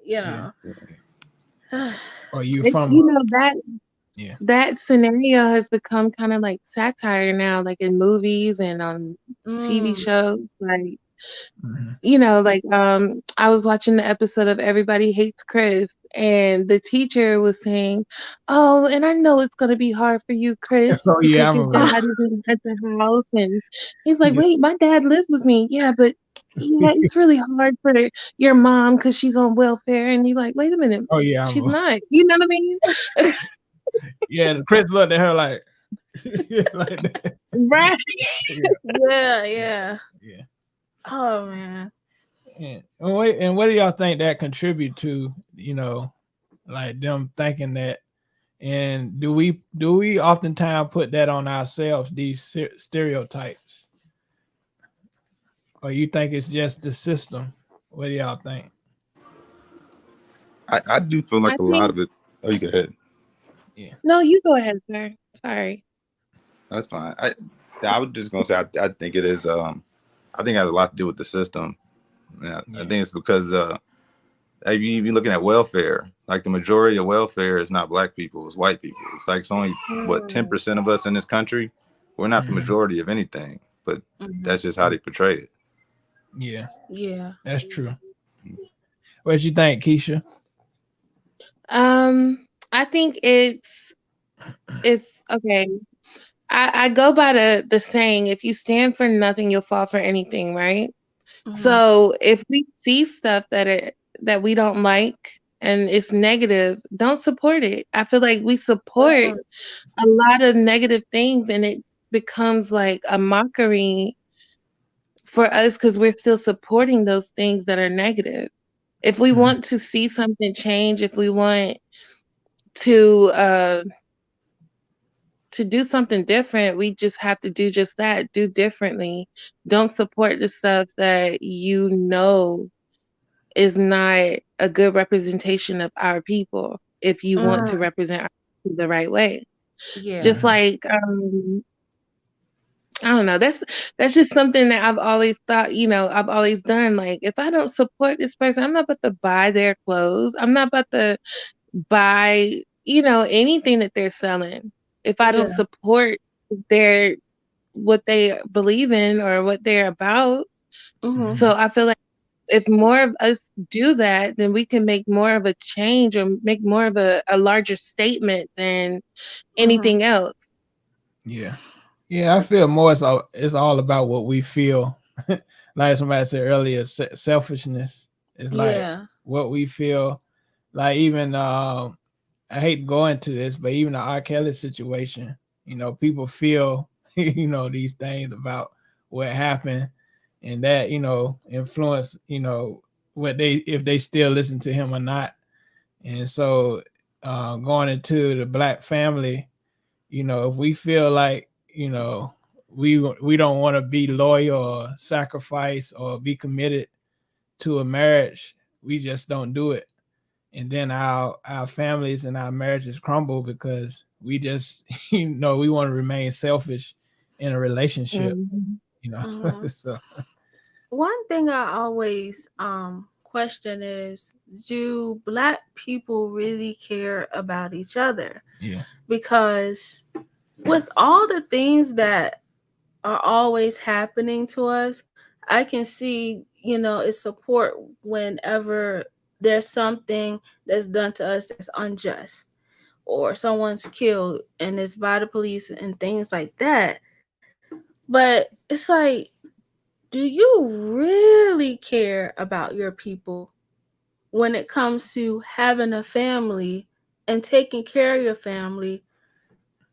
Or you It's, from that scenario has become kind of like satire now, like in movies and on TV shows. Like, I was watching the episode of Everybody Hates Chris, and the teacher was saying, "Oh, and I know it's gonna be hard for you, Chris, Oh, yeah, because your dad isn't at the house." And he's like, "Wait, my dad lives with me." "Yeah, but yeah, it's really hard for your mom because she's on welfare." And you're like, "Wait a minute, Oh, yeah, she's not." You know what I mean? Yeah, Chris looked at her like, like that. Right. Yeah. Yeah. Oh, man. And what do y'all think that contribute to, like them thinking that? And do we oftentimes put that on ourselves, these stereotypes? Or you think it's just the system? What do y'all think? I do feel like a lot of it. Oh, you go ahead. Yeah. No, you go ahead, sir. Sorry. That's fine. I was just gonna say I think it is. I think it has a lot to do with the system. I think it's because if you be looking at welfare, like the majority of welfare is not Black people, it's white people. It's like it's only 10% of us in this country. We're not the majority of anything, but that's just how they portray it. Yeah, that's true. What you think, Keisha? I think it's okay. I go by the saying, if you stand for nothing, you'll fall for anything, right? So if we see stuff that we don't like and it's negative, don't support it. I feel like we support a lot of negative things, and it becomes like a mockery for us because we're still supporting those things that are negative. If we want to see something change, if we want to do something different, we just have to do just that, do differently. Don't support the stuff that is not a good representation of our people if you want to represent our people the right way. Just like I don't know, that's just something that I've always thought, I've always done. Like, if I don't support this person, I'm not about to buy their clothes. I'm not about to buy, anything that they're selling. If I don't support what they believe in or what they're about. So I feel like if more of us do that, then we can make more of a change or make more of a larger statement than anything else. Yeah, I feel more it's all about what we feel. Like somebody said earlier, selfishness is like what we feel. Like even I hate going to this, but even the R. Kelly situation, You know, people feel, you know, these things about what happened, and that, you know, influence, you know, what they, if they still listen to him or not. And so, going into the black family, you know, if we feel like, you know, we don't want to be loyal or sacrifice or be committed to a marriage, we just don't do it. And then our families and our marriages crumble because we just, you know, we want to remain selfish in a relationship, Mhm. you know. Mhm. So One thing I always question is, do black people really care about each other? yeah. Because with all the things that are always happening to us, I can see, you know, it's support whenever there's something that's done to us that's unjust, or someone's killed and it's by the police and things like that. But it's like, do you really care about your people when it comes to having a family and taking care of your family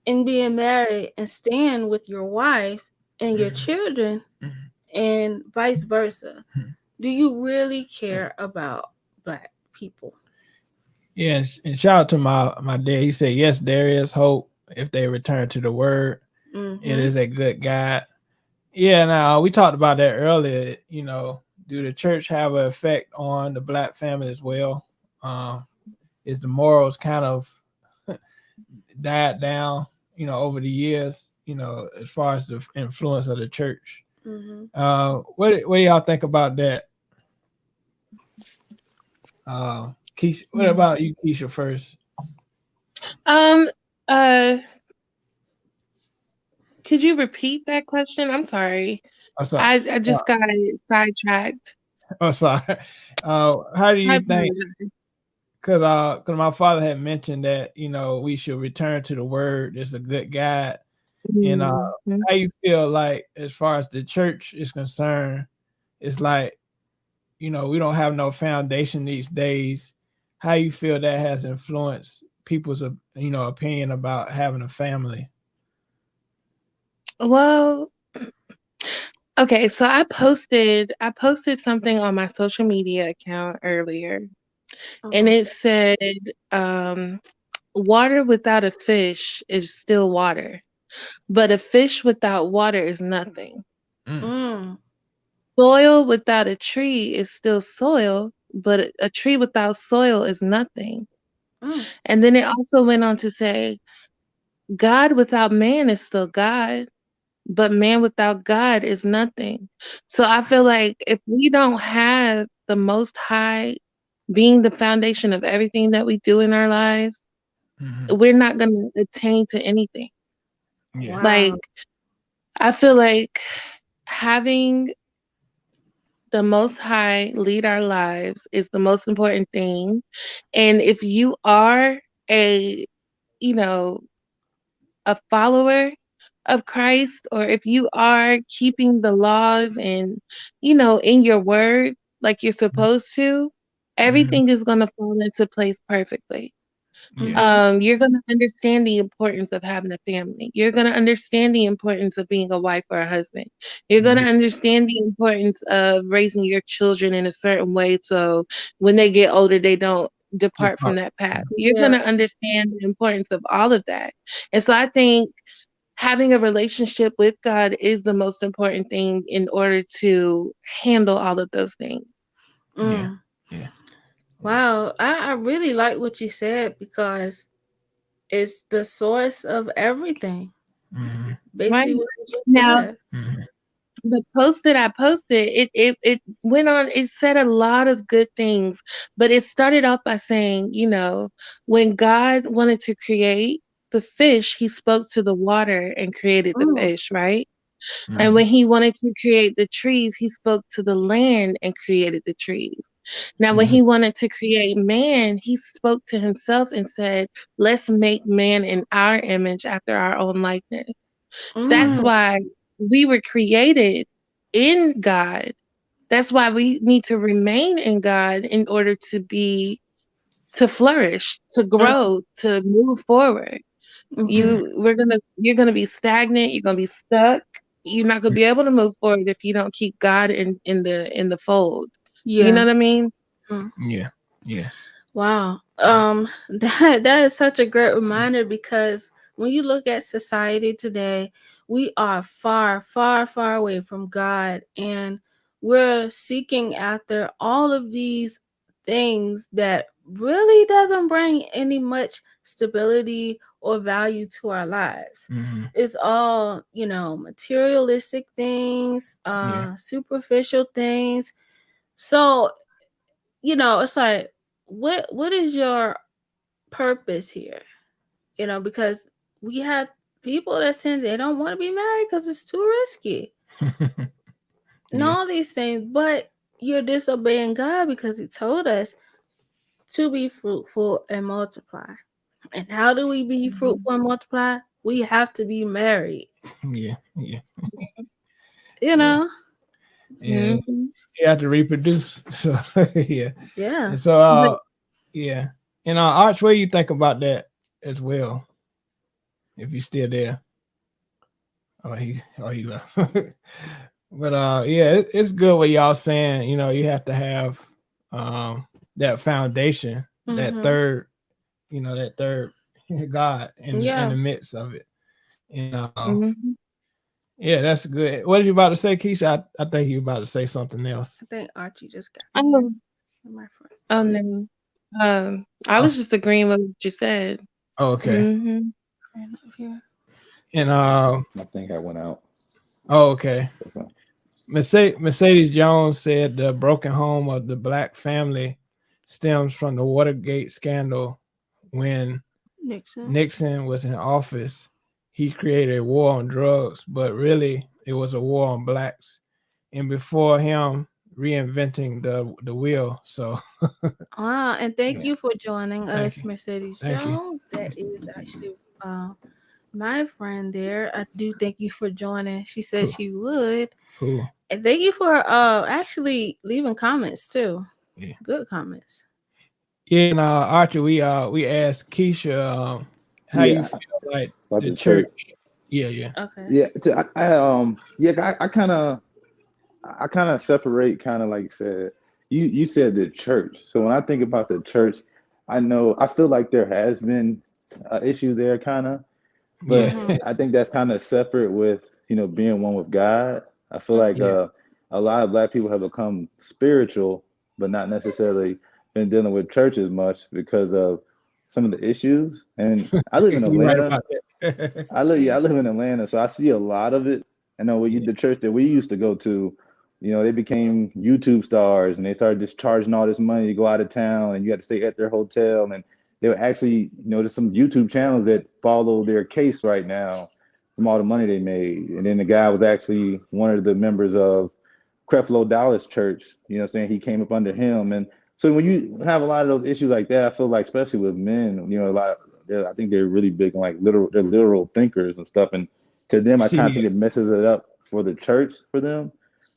and being married and staying with your wife and your children Mhm. and vice versa? Mhm. Do you really care about black people? Yeah, and shout out to my dad. He said, yes, there is hope if they return to the word. It Mm-hmm. is a good guide. Yeah, now we talked about that earlier. You know, do the church have an effect on the black family as well? Is the morals kind of died down, you know, over the years, you know, as far as the influence of the church? Mm-hmm. What do y'all think about that? Keisha, what about you, Keisha, first? Um, uh, could you repeat that question? I'm sorry. Oh, sorry. I just got sidetracked. Oh, sorry. How do I you think? apologize. Because my father had mentioned that, you know, we should return to the word. It's a good guide. And Mhm. how you feel like as far as the church is concerned, it's like, you know, we don't have no foundation these days. How you feel that has influenced people's, you know, opinion about having a family? Well, okay, so I posted something on my social media account earlier, and Uh-huh. it said, um, water without a fish is still water, but a fish without water is nothing. Mm, Mm. Soil without a tree is still soil, but a tree without soil is nothing. Mm. And then it also went on to say, God without man is still God, but man without God is nothing. So I feel like if we don't have the Most High being the foundation of everything that we do in our lives, mhm. we're not going to attain to anything. Yeah. Wow. Like, I feel like having the Most High lead our lives is the most important thing. And if you are a, you know, a follower of Christ, or if you are keeping the laws and, in your word like you're supposed to, Mhm. everything is going to fall into place perfectly. Yeah. Mm-hmm. You're going to understand the importance of having a family. You're going to understand the importance of being a wife or a husband. You're going to Yeah. understand the importance of raising your children in a certain way so when they get older, they don't depart from that path. You're going Yeah. to understand the importance of all of that. And so I think having a relationship with God is the most important thing in order to handle all of those things. Yeah. Mm. Yeah. Wow. I really like what you said, because it's the source of everything. Mhm. Right. Basically what you just Now, said. Mhm. the post that I posted, it went on, it said a lot of good things, but it started off by saying, when God wanted to create the fish, he spoke to the water and created the Mm. fish, right? And Mhm. when he wanted to create the trees, he spoke to the land and created the trees. Now, when Mhm. he wanted to create man, he spoke to himself and said, let's make man in our image after our own likeness. That's Mm. why we were created in God. That's why we need to remain in God in order to flourish, to Mm. grow, to move forward. Mhm. You're gonna be stagnant, you're gonna be stuck. You're not gonna be able to move forward if you don't keep God in the fold. You know Yeah. what I mean? Mm. Yeah. Yeah. Wow. That is such a great reminder because when you look at society today, we are far, far, far away from God, and we're seeking after all of these things that really doesn't bring any much stability or value to our lives. Hmm. It's all, materialistic things, Yeah. superficial things. So, it's like, what is your purpose here? Because we have people that say they don't want to be married because it's too risky and Yeah. all these things, but you're disobeying God because He told us to be fruitful and multiply. And how do we be Mhm. fruitful and multiply? We have to be married. Yeah. Yeah. You Yeah. know? Yeah. Mhm. You have to reproduce. So yeah. Yeah. And so But yeah. And Arch, what do you think about that as well? If you're still there. He left. But yeah, it's good what y'all saying. You have to have that foundation, that Mm-hmm. third, that third God in Yeah. the midst of it. And mhm. yeah, that's good. What are you about to say, Keisha? I think you about to say something else. I think Archie just got in here. Um, My friend. oh Go ahead. no. I Oh, was just agreeing with what you said. okay. Mhm. Friend over here. And I think I went out. okay. Okay. Mercedes Jones said the broken home of the black family stems from the Watergate scandal. When Nixon. Nixon was in office, he created a war on drugs, but really it was a war on blacks. And before him, reinventing the wheel. So Wow, and thank yeah, you for joining thank us, you, Mercedes thank you. Jones. That is actually uh, my friend there. I do thank you for joining. She said Cool, she would. cool. And thank you for actually leaving comments too. Yeah, Good comments. yeah. And Archie, we asked Keisha how you Yeah, feel like about the the church. church. Yeah, yeah, Okay. Yeah, yeah, I kind of separate, kind of like you said. You said the church. So when I think about the church, I feel like there has been an issue there, kind of, yeah, but Mm-hmm. I think that's kind of separate with being one with God. I feel like yeah. a lot of black people have become spiritual, but not necessarily been dealing with church as much because of some of the issues. And I live in You're right Atlanta. about that. Yeah, I live in Atlanta, so I see a lot of it. I know Yeah, the church that we used to go to, they became YouTube stars and they started just charging all this money to go out of town and you had to stay at their hotel. And they were actually, there's some YouTube channels that follow their case right now from all the money they made. And then the guy was actually one of the members of Creflo Dollar's church, saying he came up under him. And so when you have a lot of those issues like that, I feel like especially with men, a lot I think they're really big on like they're literal thinkers and stuff. And to them, I kind of yeah, think it messes it up for the church for them.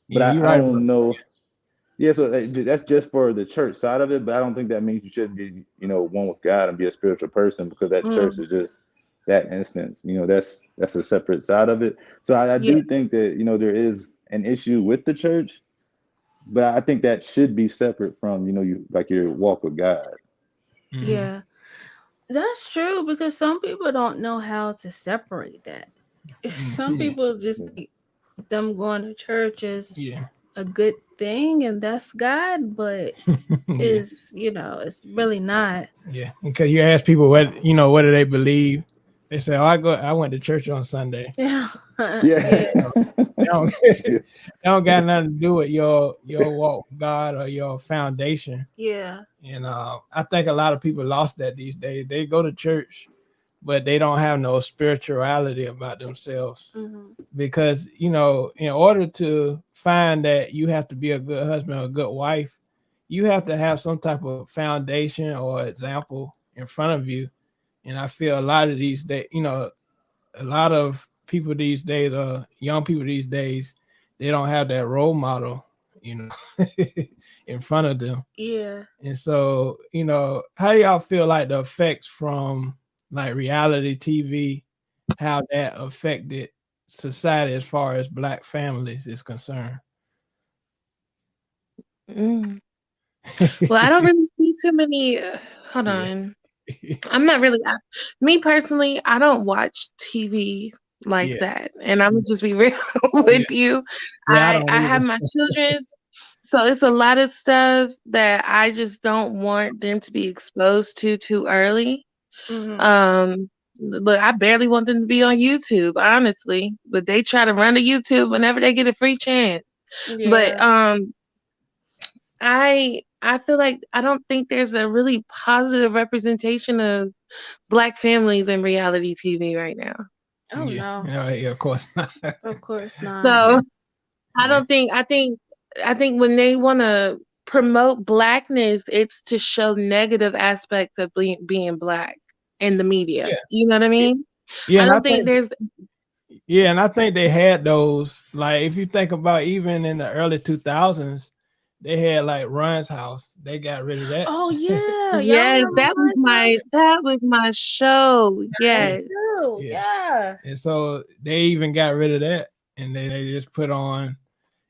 But yeah. You're I right about don't know. Yeah, so that's just for the church side of it. But I don't think that means you shouldn't be, one with God and be a spiritual person because that church Mm. is just that instance. That's a separate side of it. So I Yeah. do think that there is an issue with the church, but I think that should be separate from you like your walk with God. that. Hmm. Yeah. That's true because some people don't know how to separate that. Some Yeah, people just think them going to church is yeah, a good thing and that's God, but yeah, it's really not. yeah. Because you ask people what do they believe, they say, "Oh, I went to church on Sunday." Yeah. Yeah. Yeah. They don't, they don't got nothing to do with your walk with God or your foundation. Yeah. And I think a lot of people lost that these days. They go to church, but they don't have no spirituality about themselves. Hmm. Because in order to find that, you have to be a good husband or a good wife, you have to have some type of foundation or example in front of you. And I feel a lot of these days, a lot of people these days, young people these days, they don't have that role model, you know, in front of them. Yeah. And so, how do y'all feel like the effects from like reality TV, how that affected society as far as Black families is concerned? Mm. Well, I don't really see too many. Hold Yeah. on. I'm not really. Me personally, I don't watch TV like Yeah. that, and I'm gonna just be real with you. Yeah, I I don't I either. have my children, so it's a lot of stuff that I just don't want them to be exposed to too early. Look, I barely want them to be on YouTube, honestly, but they try to run to YouTube whenever they get a free chance. But Yeah. I feel like I don't think there's a really positive representation of Black families in reality TV right now. Oh Yeah. no. Yeah, of course not. Of course not. So I Yeah. don't think I think when they want to promote Blackness, it's to show negative aspects of being Black in the media. Yeah. You know what I mean? Yeah, I and I don't think think there's. and I think they had those, like if you think about even in the early 2000s, they had like Run's House. They got rid of that. Oh yeah. Y'all Yes, remember that was my show. That's Yes. true. Yeah. Yeah. And so they even got rid of that, and they just put on,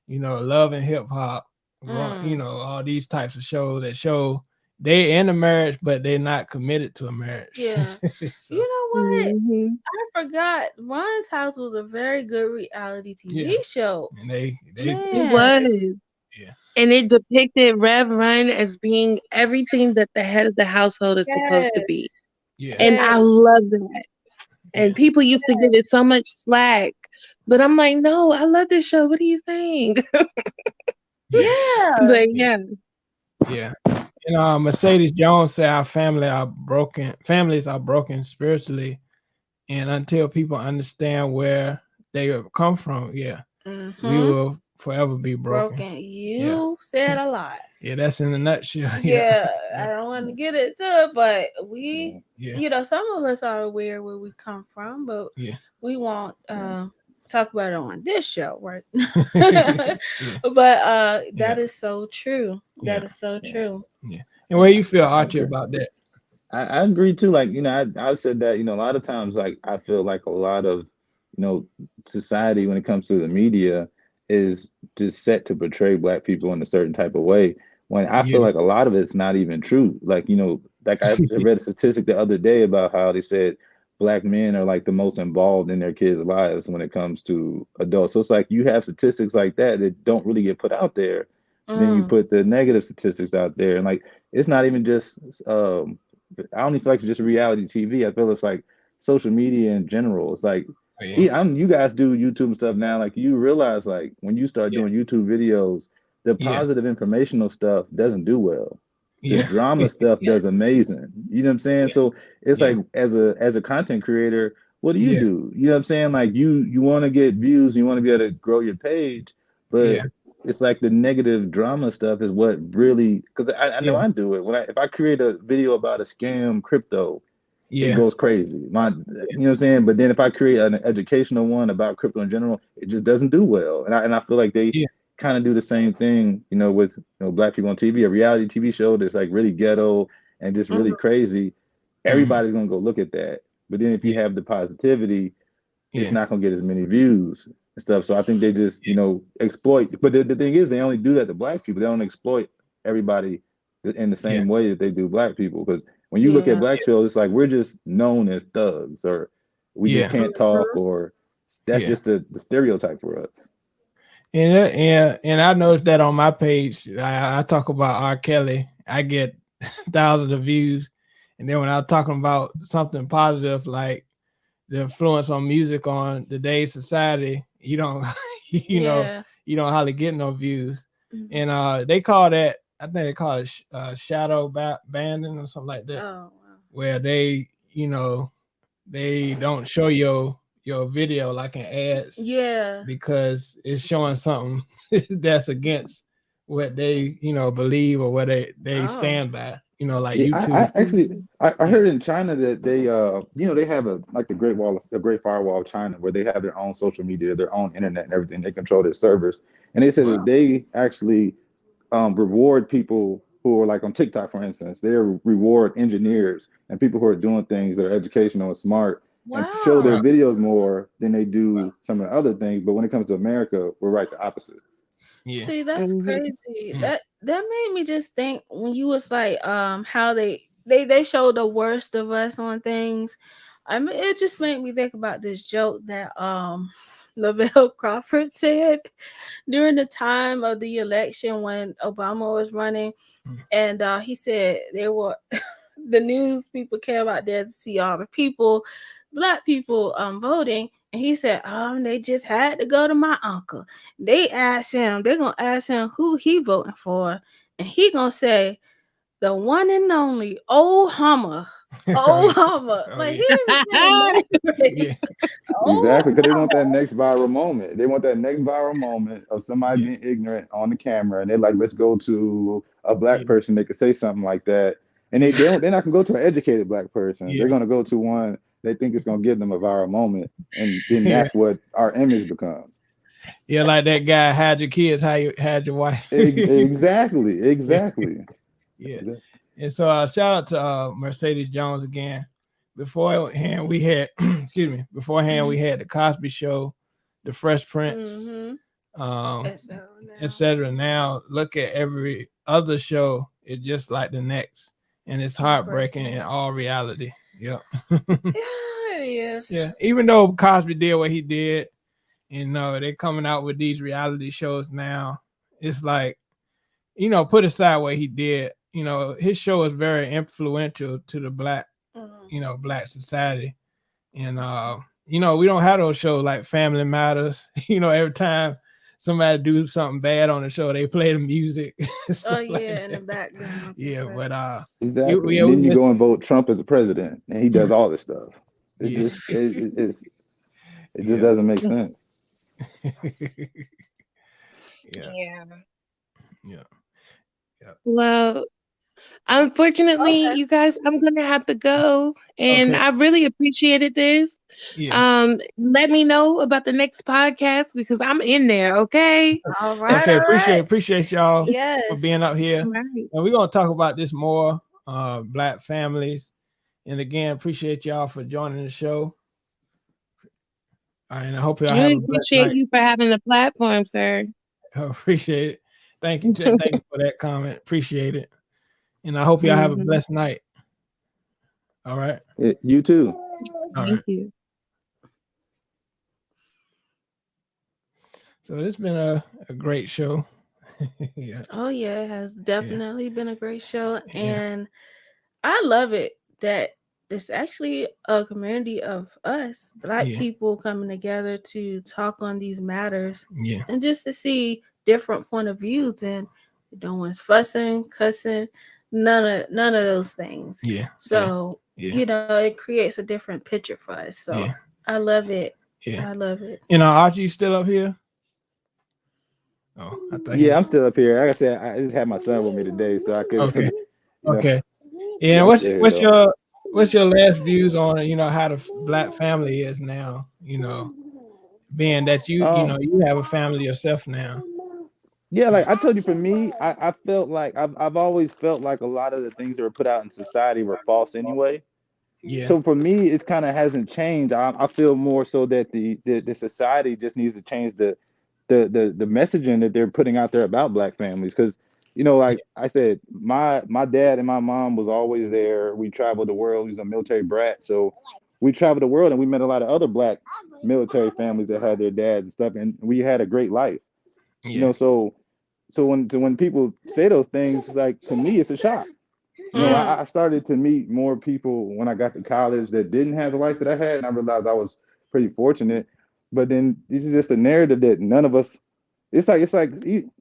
Love and Hip Hop, all these types of shows that show they in a marriage, but they're not committed to a marriage. Yeah. So, You know what? Mhm. I forgot. Ron's House was a very good reality TV Yeah. show. and they It Man. was. Yeah. And it depicted Rev Run as being everything that the head of the household is supposed to be. Yes. Yeah. And I love that. And Yeah. people used to give it so much slack. But I'm like, no, I love this show. What are you saying? Yeah. But yeah. Yeah. Mercedes Jones said our families are broken spiritually, and until people understand where they have come from, we will forever be broken. You said a lot. Yeah, that's in a nutshell. Yeah, I don't want to get into it, but we, Yeah. some of us are aware where we come from, but Yeah. we won't talk about it on this show, right? Yeah. But that is so true. That Yeah. is so true. Yeah. And where you feel, Archie, about that? I agree too. Like, I said that, a lot of times, like, I feel like a lot of, society when it comes to the media is just set to portray Black people in a certain type of way. When I feel like a lot of it's not even true. Like, like I read a statistic the other day about how they said Black men are like the most involved in their kids' lives when it comes to adults. So it's like you have statistics like that don't really get put out there. Then you put the negative statistics out there, and like it's not even just I don't even feel like it's just reality TV. I feel it's like social media in general. It's like you guys do YouTube and stuff now. Like you realize, like when you start doing YouTube videos, the positive informational stuff doesn't do well. The drama stuff does amazing. You know what I'm saying? So it's like as a content creator, what do? You know what I'm saying? Like you want to get views, you want to be able to grow your page, but it's like the negative drama stuff is what really, because I know I do it. If I create a video about a scam crypto, it goes crazy. You know what I'm saying? But then if I create an educational one about crypto in general, it just doesn't do well. And I feel like they kind of do the same thing, with Black people on TV, a reality TV show that's like really ghetto and just really crazy. Everybody's gonna go look at that. But then if you have the positivity, it's not gonna get as many views and stuff. So I think they just, exploit. But the thing is, they only do that to Black people. They don't exploit everybody in the same way that they do Black people. Because when you look at Black shows, it's like we're just known as thugs, or we just can't talk, or that's just the stereotype for us. And I noticed that on my page, I talk about R. Kelly, I get thousands of views, and then when I'm talking about something positive like the influence on music on today's society, you don't hardly get no views. And they call that, I think they call it shadow banding or something like that. Oh, wow. Where they they don't show your video like in ads, because it's showing something that's against what they believe or what they stand by. Like YouTube. I heard in China that they they have the Great Firewall of China, where they have their own social media, their own internet and everything. They control their servers, and they said that they actually reward people who are like on TikTok, for instance, they reward engineers and people who are doing things that are educational and smart and show their Wow. videos more than they do some of the other things. But when it comes to America, we're right the opposite. Yeah. See, that's Mhm. crazy. Mm. That made me just think when you was like how they showed the worst of us on things. I mean, it just made me think about this joke that Lavelle Crawford said during the time of the election when Obama was running, Mm. and he said they were the news people care about there to see all the people, black people voting. And he said, they just had to go to my uncle. They're gonna ask him who he voting for, and he gonna say the one and only old Hummer. Old Hummer. Oh, Like yeah. he didn't even say Yeah. old Exactly, because they want that Hummer. next viral moment. They want that next viral moment of somebody Yeah. being ignorant on the camera, and they're like, "Let's go to a black Yeah. person that could say something like that." And they're not gonna go to an educated black person. They're Yeah. gonna go to one they think is gonna give them a viral moment, and then Yeah. that's what our image becomes. Yeah, like that guy, had your kids, how you had your wife. Exactly, Yeah. exactly. Yeah. And so shout out to Mercedes Jones again. Beforehand, we had excuse me, beforehand we had the Cosby Show, the Fresh Prince, etc. Now look at every other show, it's just like the next, and it's heartbreaking in all reality. Yeah. Yeah, it is. Yeah. Even though Cosby did what he did, and they're coming out with these reality shows now, it's like, put aside what he did, his show is very influential to the black black society. And we don't have those shows like Family Matters. Every time somebody do something bad on the show, they play the music. Oh like yeah, in the that. background. Yeah, but Exactly. yeah, And we then you miss. go and vote Trump as a president, and he does all this stuff. It Yeah. just it just Yeah. doesn't make sense. Yeah. Yeah. Yeah. Well, unfortunately, Okay. you guys, I'm gonna have to go, and Okay. I really appreciated this. Yeah. Let me know about the next podcast because I'm in there. Okay. All right. Okay. All right. Appreciate y'all for Yes. being up here. All right. And we're gonna talk about this more, black families. And again, appreciate y'all for joining the show. All right, and I hope y'all I have really a blessed appreciate night. you for having the platform, sir. Appreciate it. Thank you. Thank you for that comment. Appreciate it. And I hope y'all have a Mhm. blessed night. All right. You too. All Thank right. you. So this has been a great show. Yeah. Oh yeah, it has definitely been a great show, Yeah. and I love it that it's actually a community of us black Yeah. people coming together to talk on these matters Yeah. and just to see different point of views, and no one's fussing, cussing, none of those things. Yeah. So Yeah. it creates a different picture for us. So Yeah. I love it. Yeah. I love it. Archie, you still up here? Oh, I thought Yeah, I'm still up here. Like I said, I just had my son with me today, so I could. Okay. You know, Okay. yeah, Yeah. I'm What's still here, what's though. your last views on how the black family is now? Being that you have a family yourself now. Yeah, like I told you, for me, I felt like I've always felt like a lot of the things that were put out in society were false anyway. Yeah. So for me, it kind of hasn't changed. I feel more so that the society just needs to change the messaging that they're putting out there about black families. Because like I said, my dad and my mom was always there. We traveled the world. He's a military brat, so we traveled the world and we met a lot of other black military families that had their dads and stuff, and we had a great life. Yeah. So when people say those things, like, to me, it's a shock. I started to meet more people when I got to college that didn't have the life that I had, and I realized I was pretty fortunate. But then this is just a narrative that none of us. It's like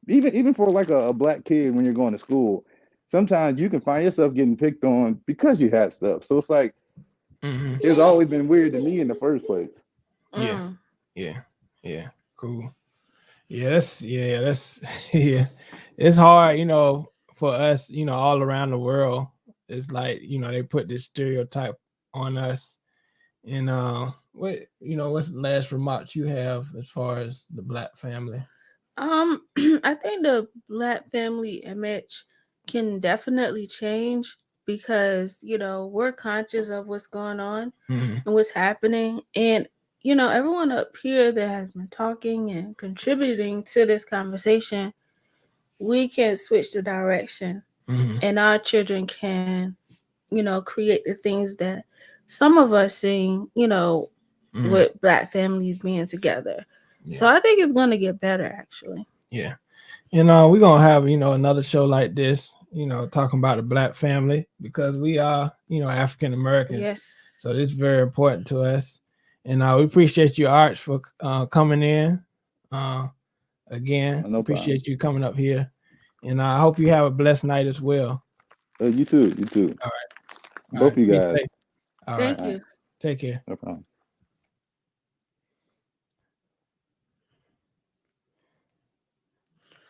even for like a black kid when you're going to school, sometimes you can find yourself getting picked on because you have stuff. So it's like it's always been weird to me in the first place. Yeah. Yeah. Cool. That's yeah. It's hard, for us, all around the world. It's like, they put this stereotype on us. And what's the last remarks you have as far as the black family? I think the black family image can definitely change because, you know, we're conscious of what's going on Mhm. and what's happening. And, you know, everyone up here that has been talking and contributing to this conversation, we can switch the direction Mhm. and our children can, you know, create the things that some of us seen, you know, Mhm. with Black families being together. Yeah. So I think it's going to get better, actually. Yeah. And we're gonna have, you know, another show like this, you know, talking about the Black family because we are, you know, African Americans. Yes. So this is very important to us. And we appreciate you, Arch, for coming in. Again, No appreciate you coming up here. And I hope you have a blessed night as well. You too. You too. All right. Both of you Be guys. safe. All Thank right. you. Take care. No problem.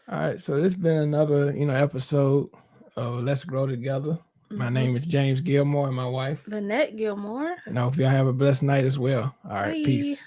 All right. So this has been another, you know, episode of Let's Grow Together. My name is James Gilmore and my wife. Lynette Gilmore. And I hope y'all have a blessed night as well. All right. Bye. Peace.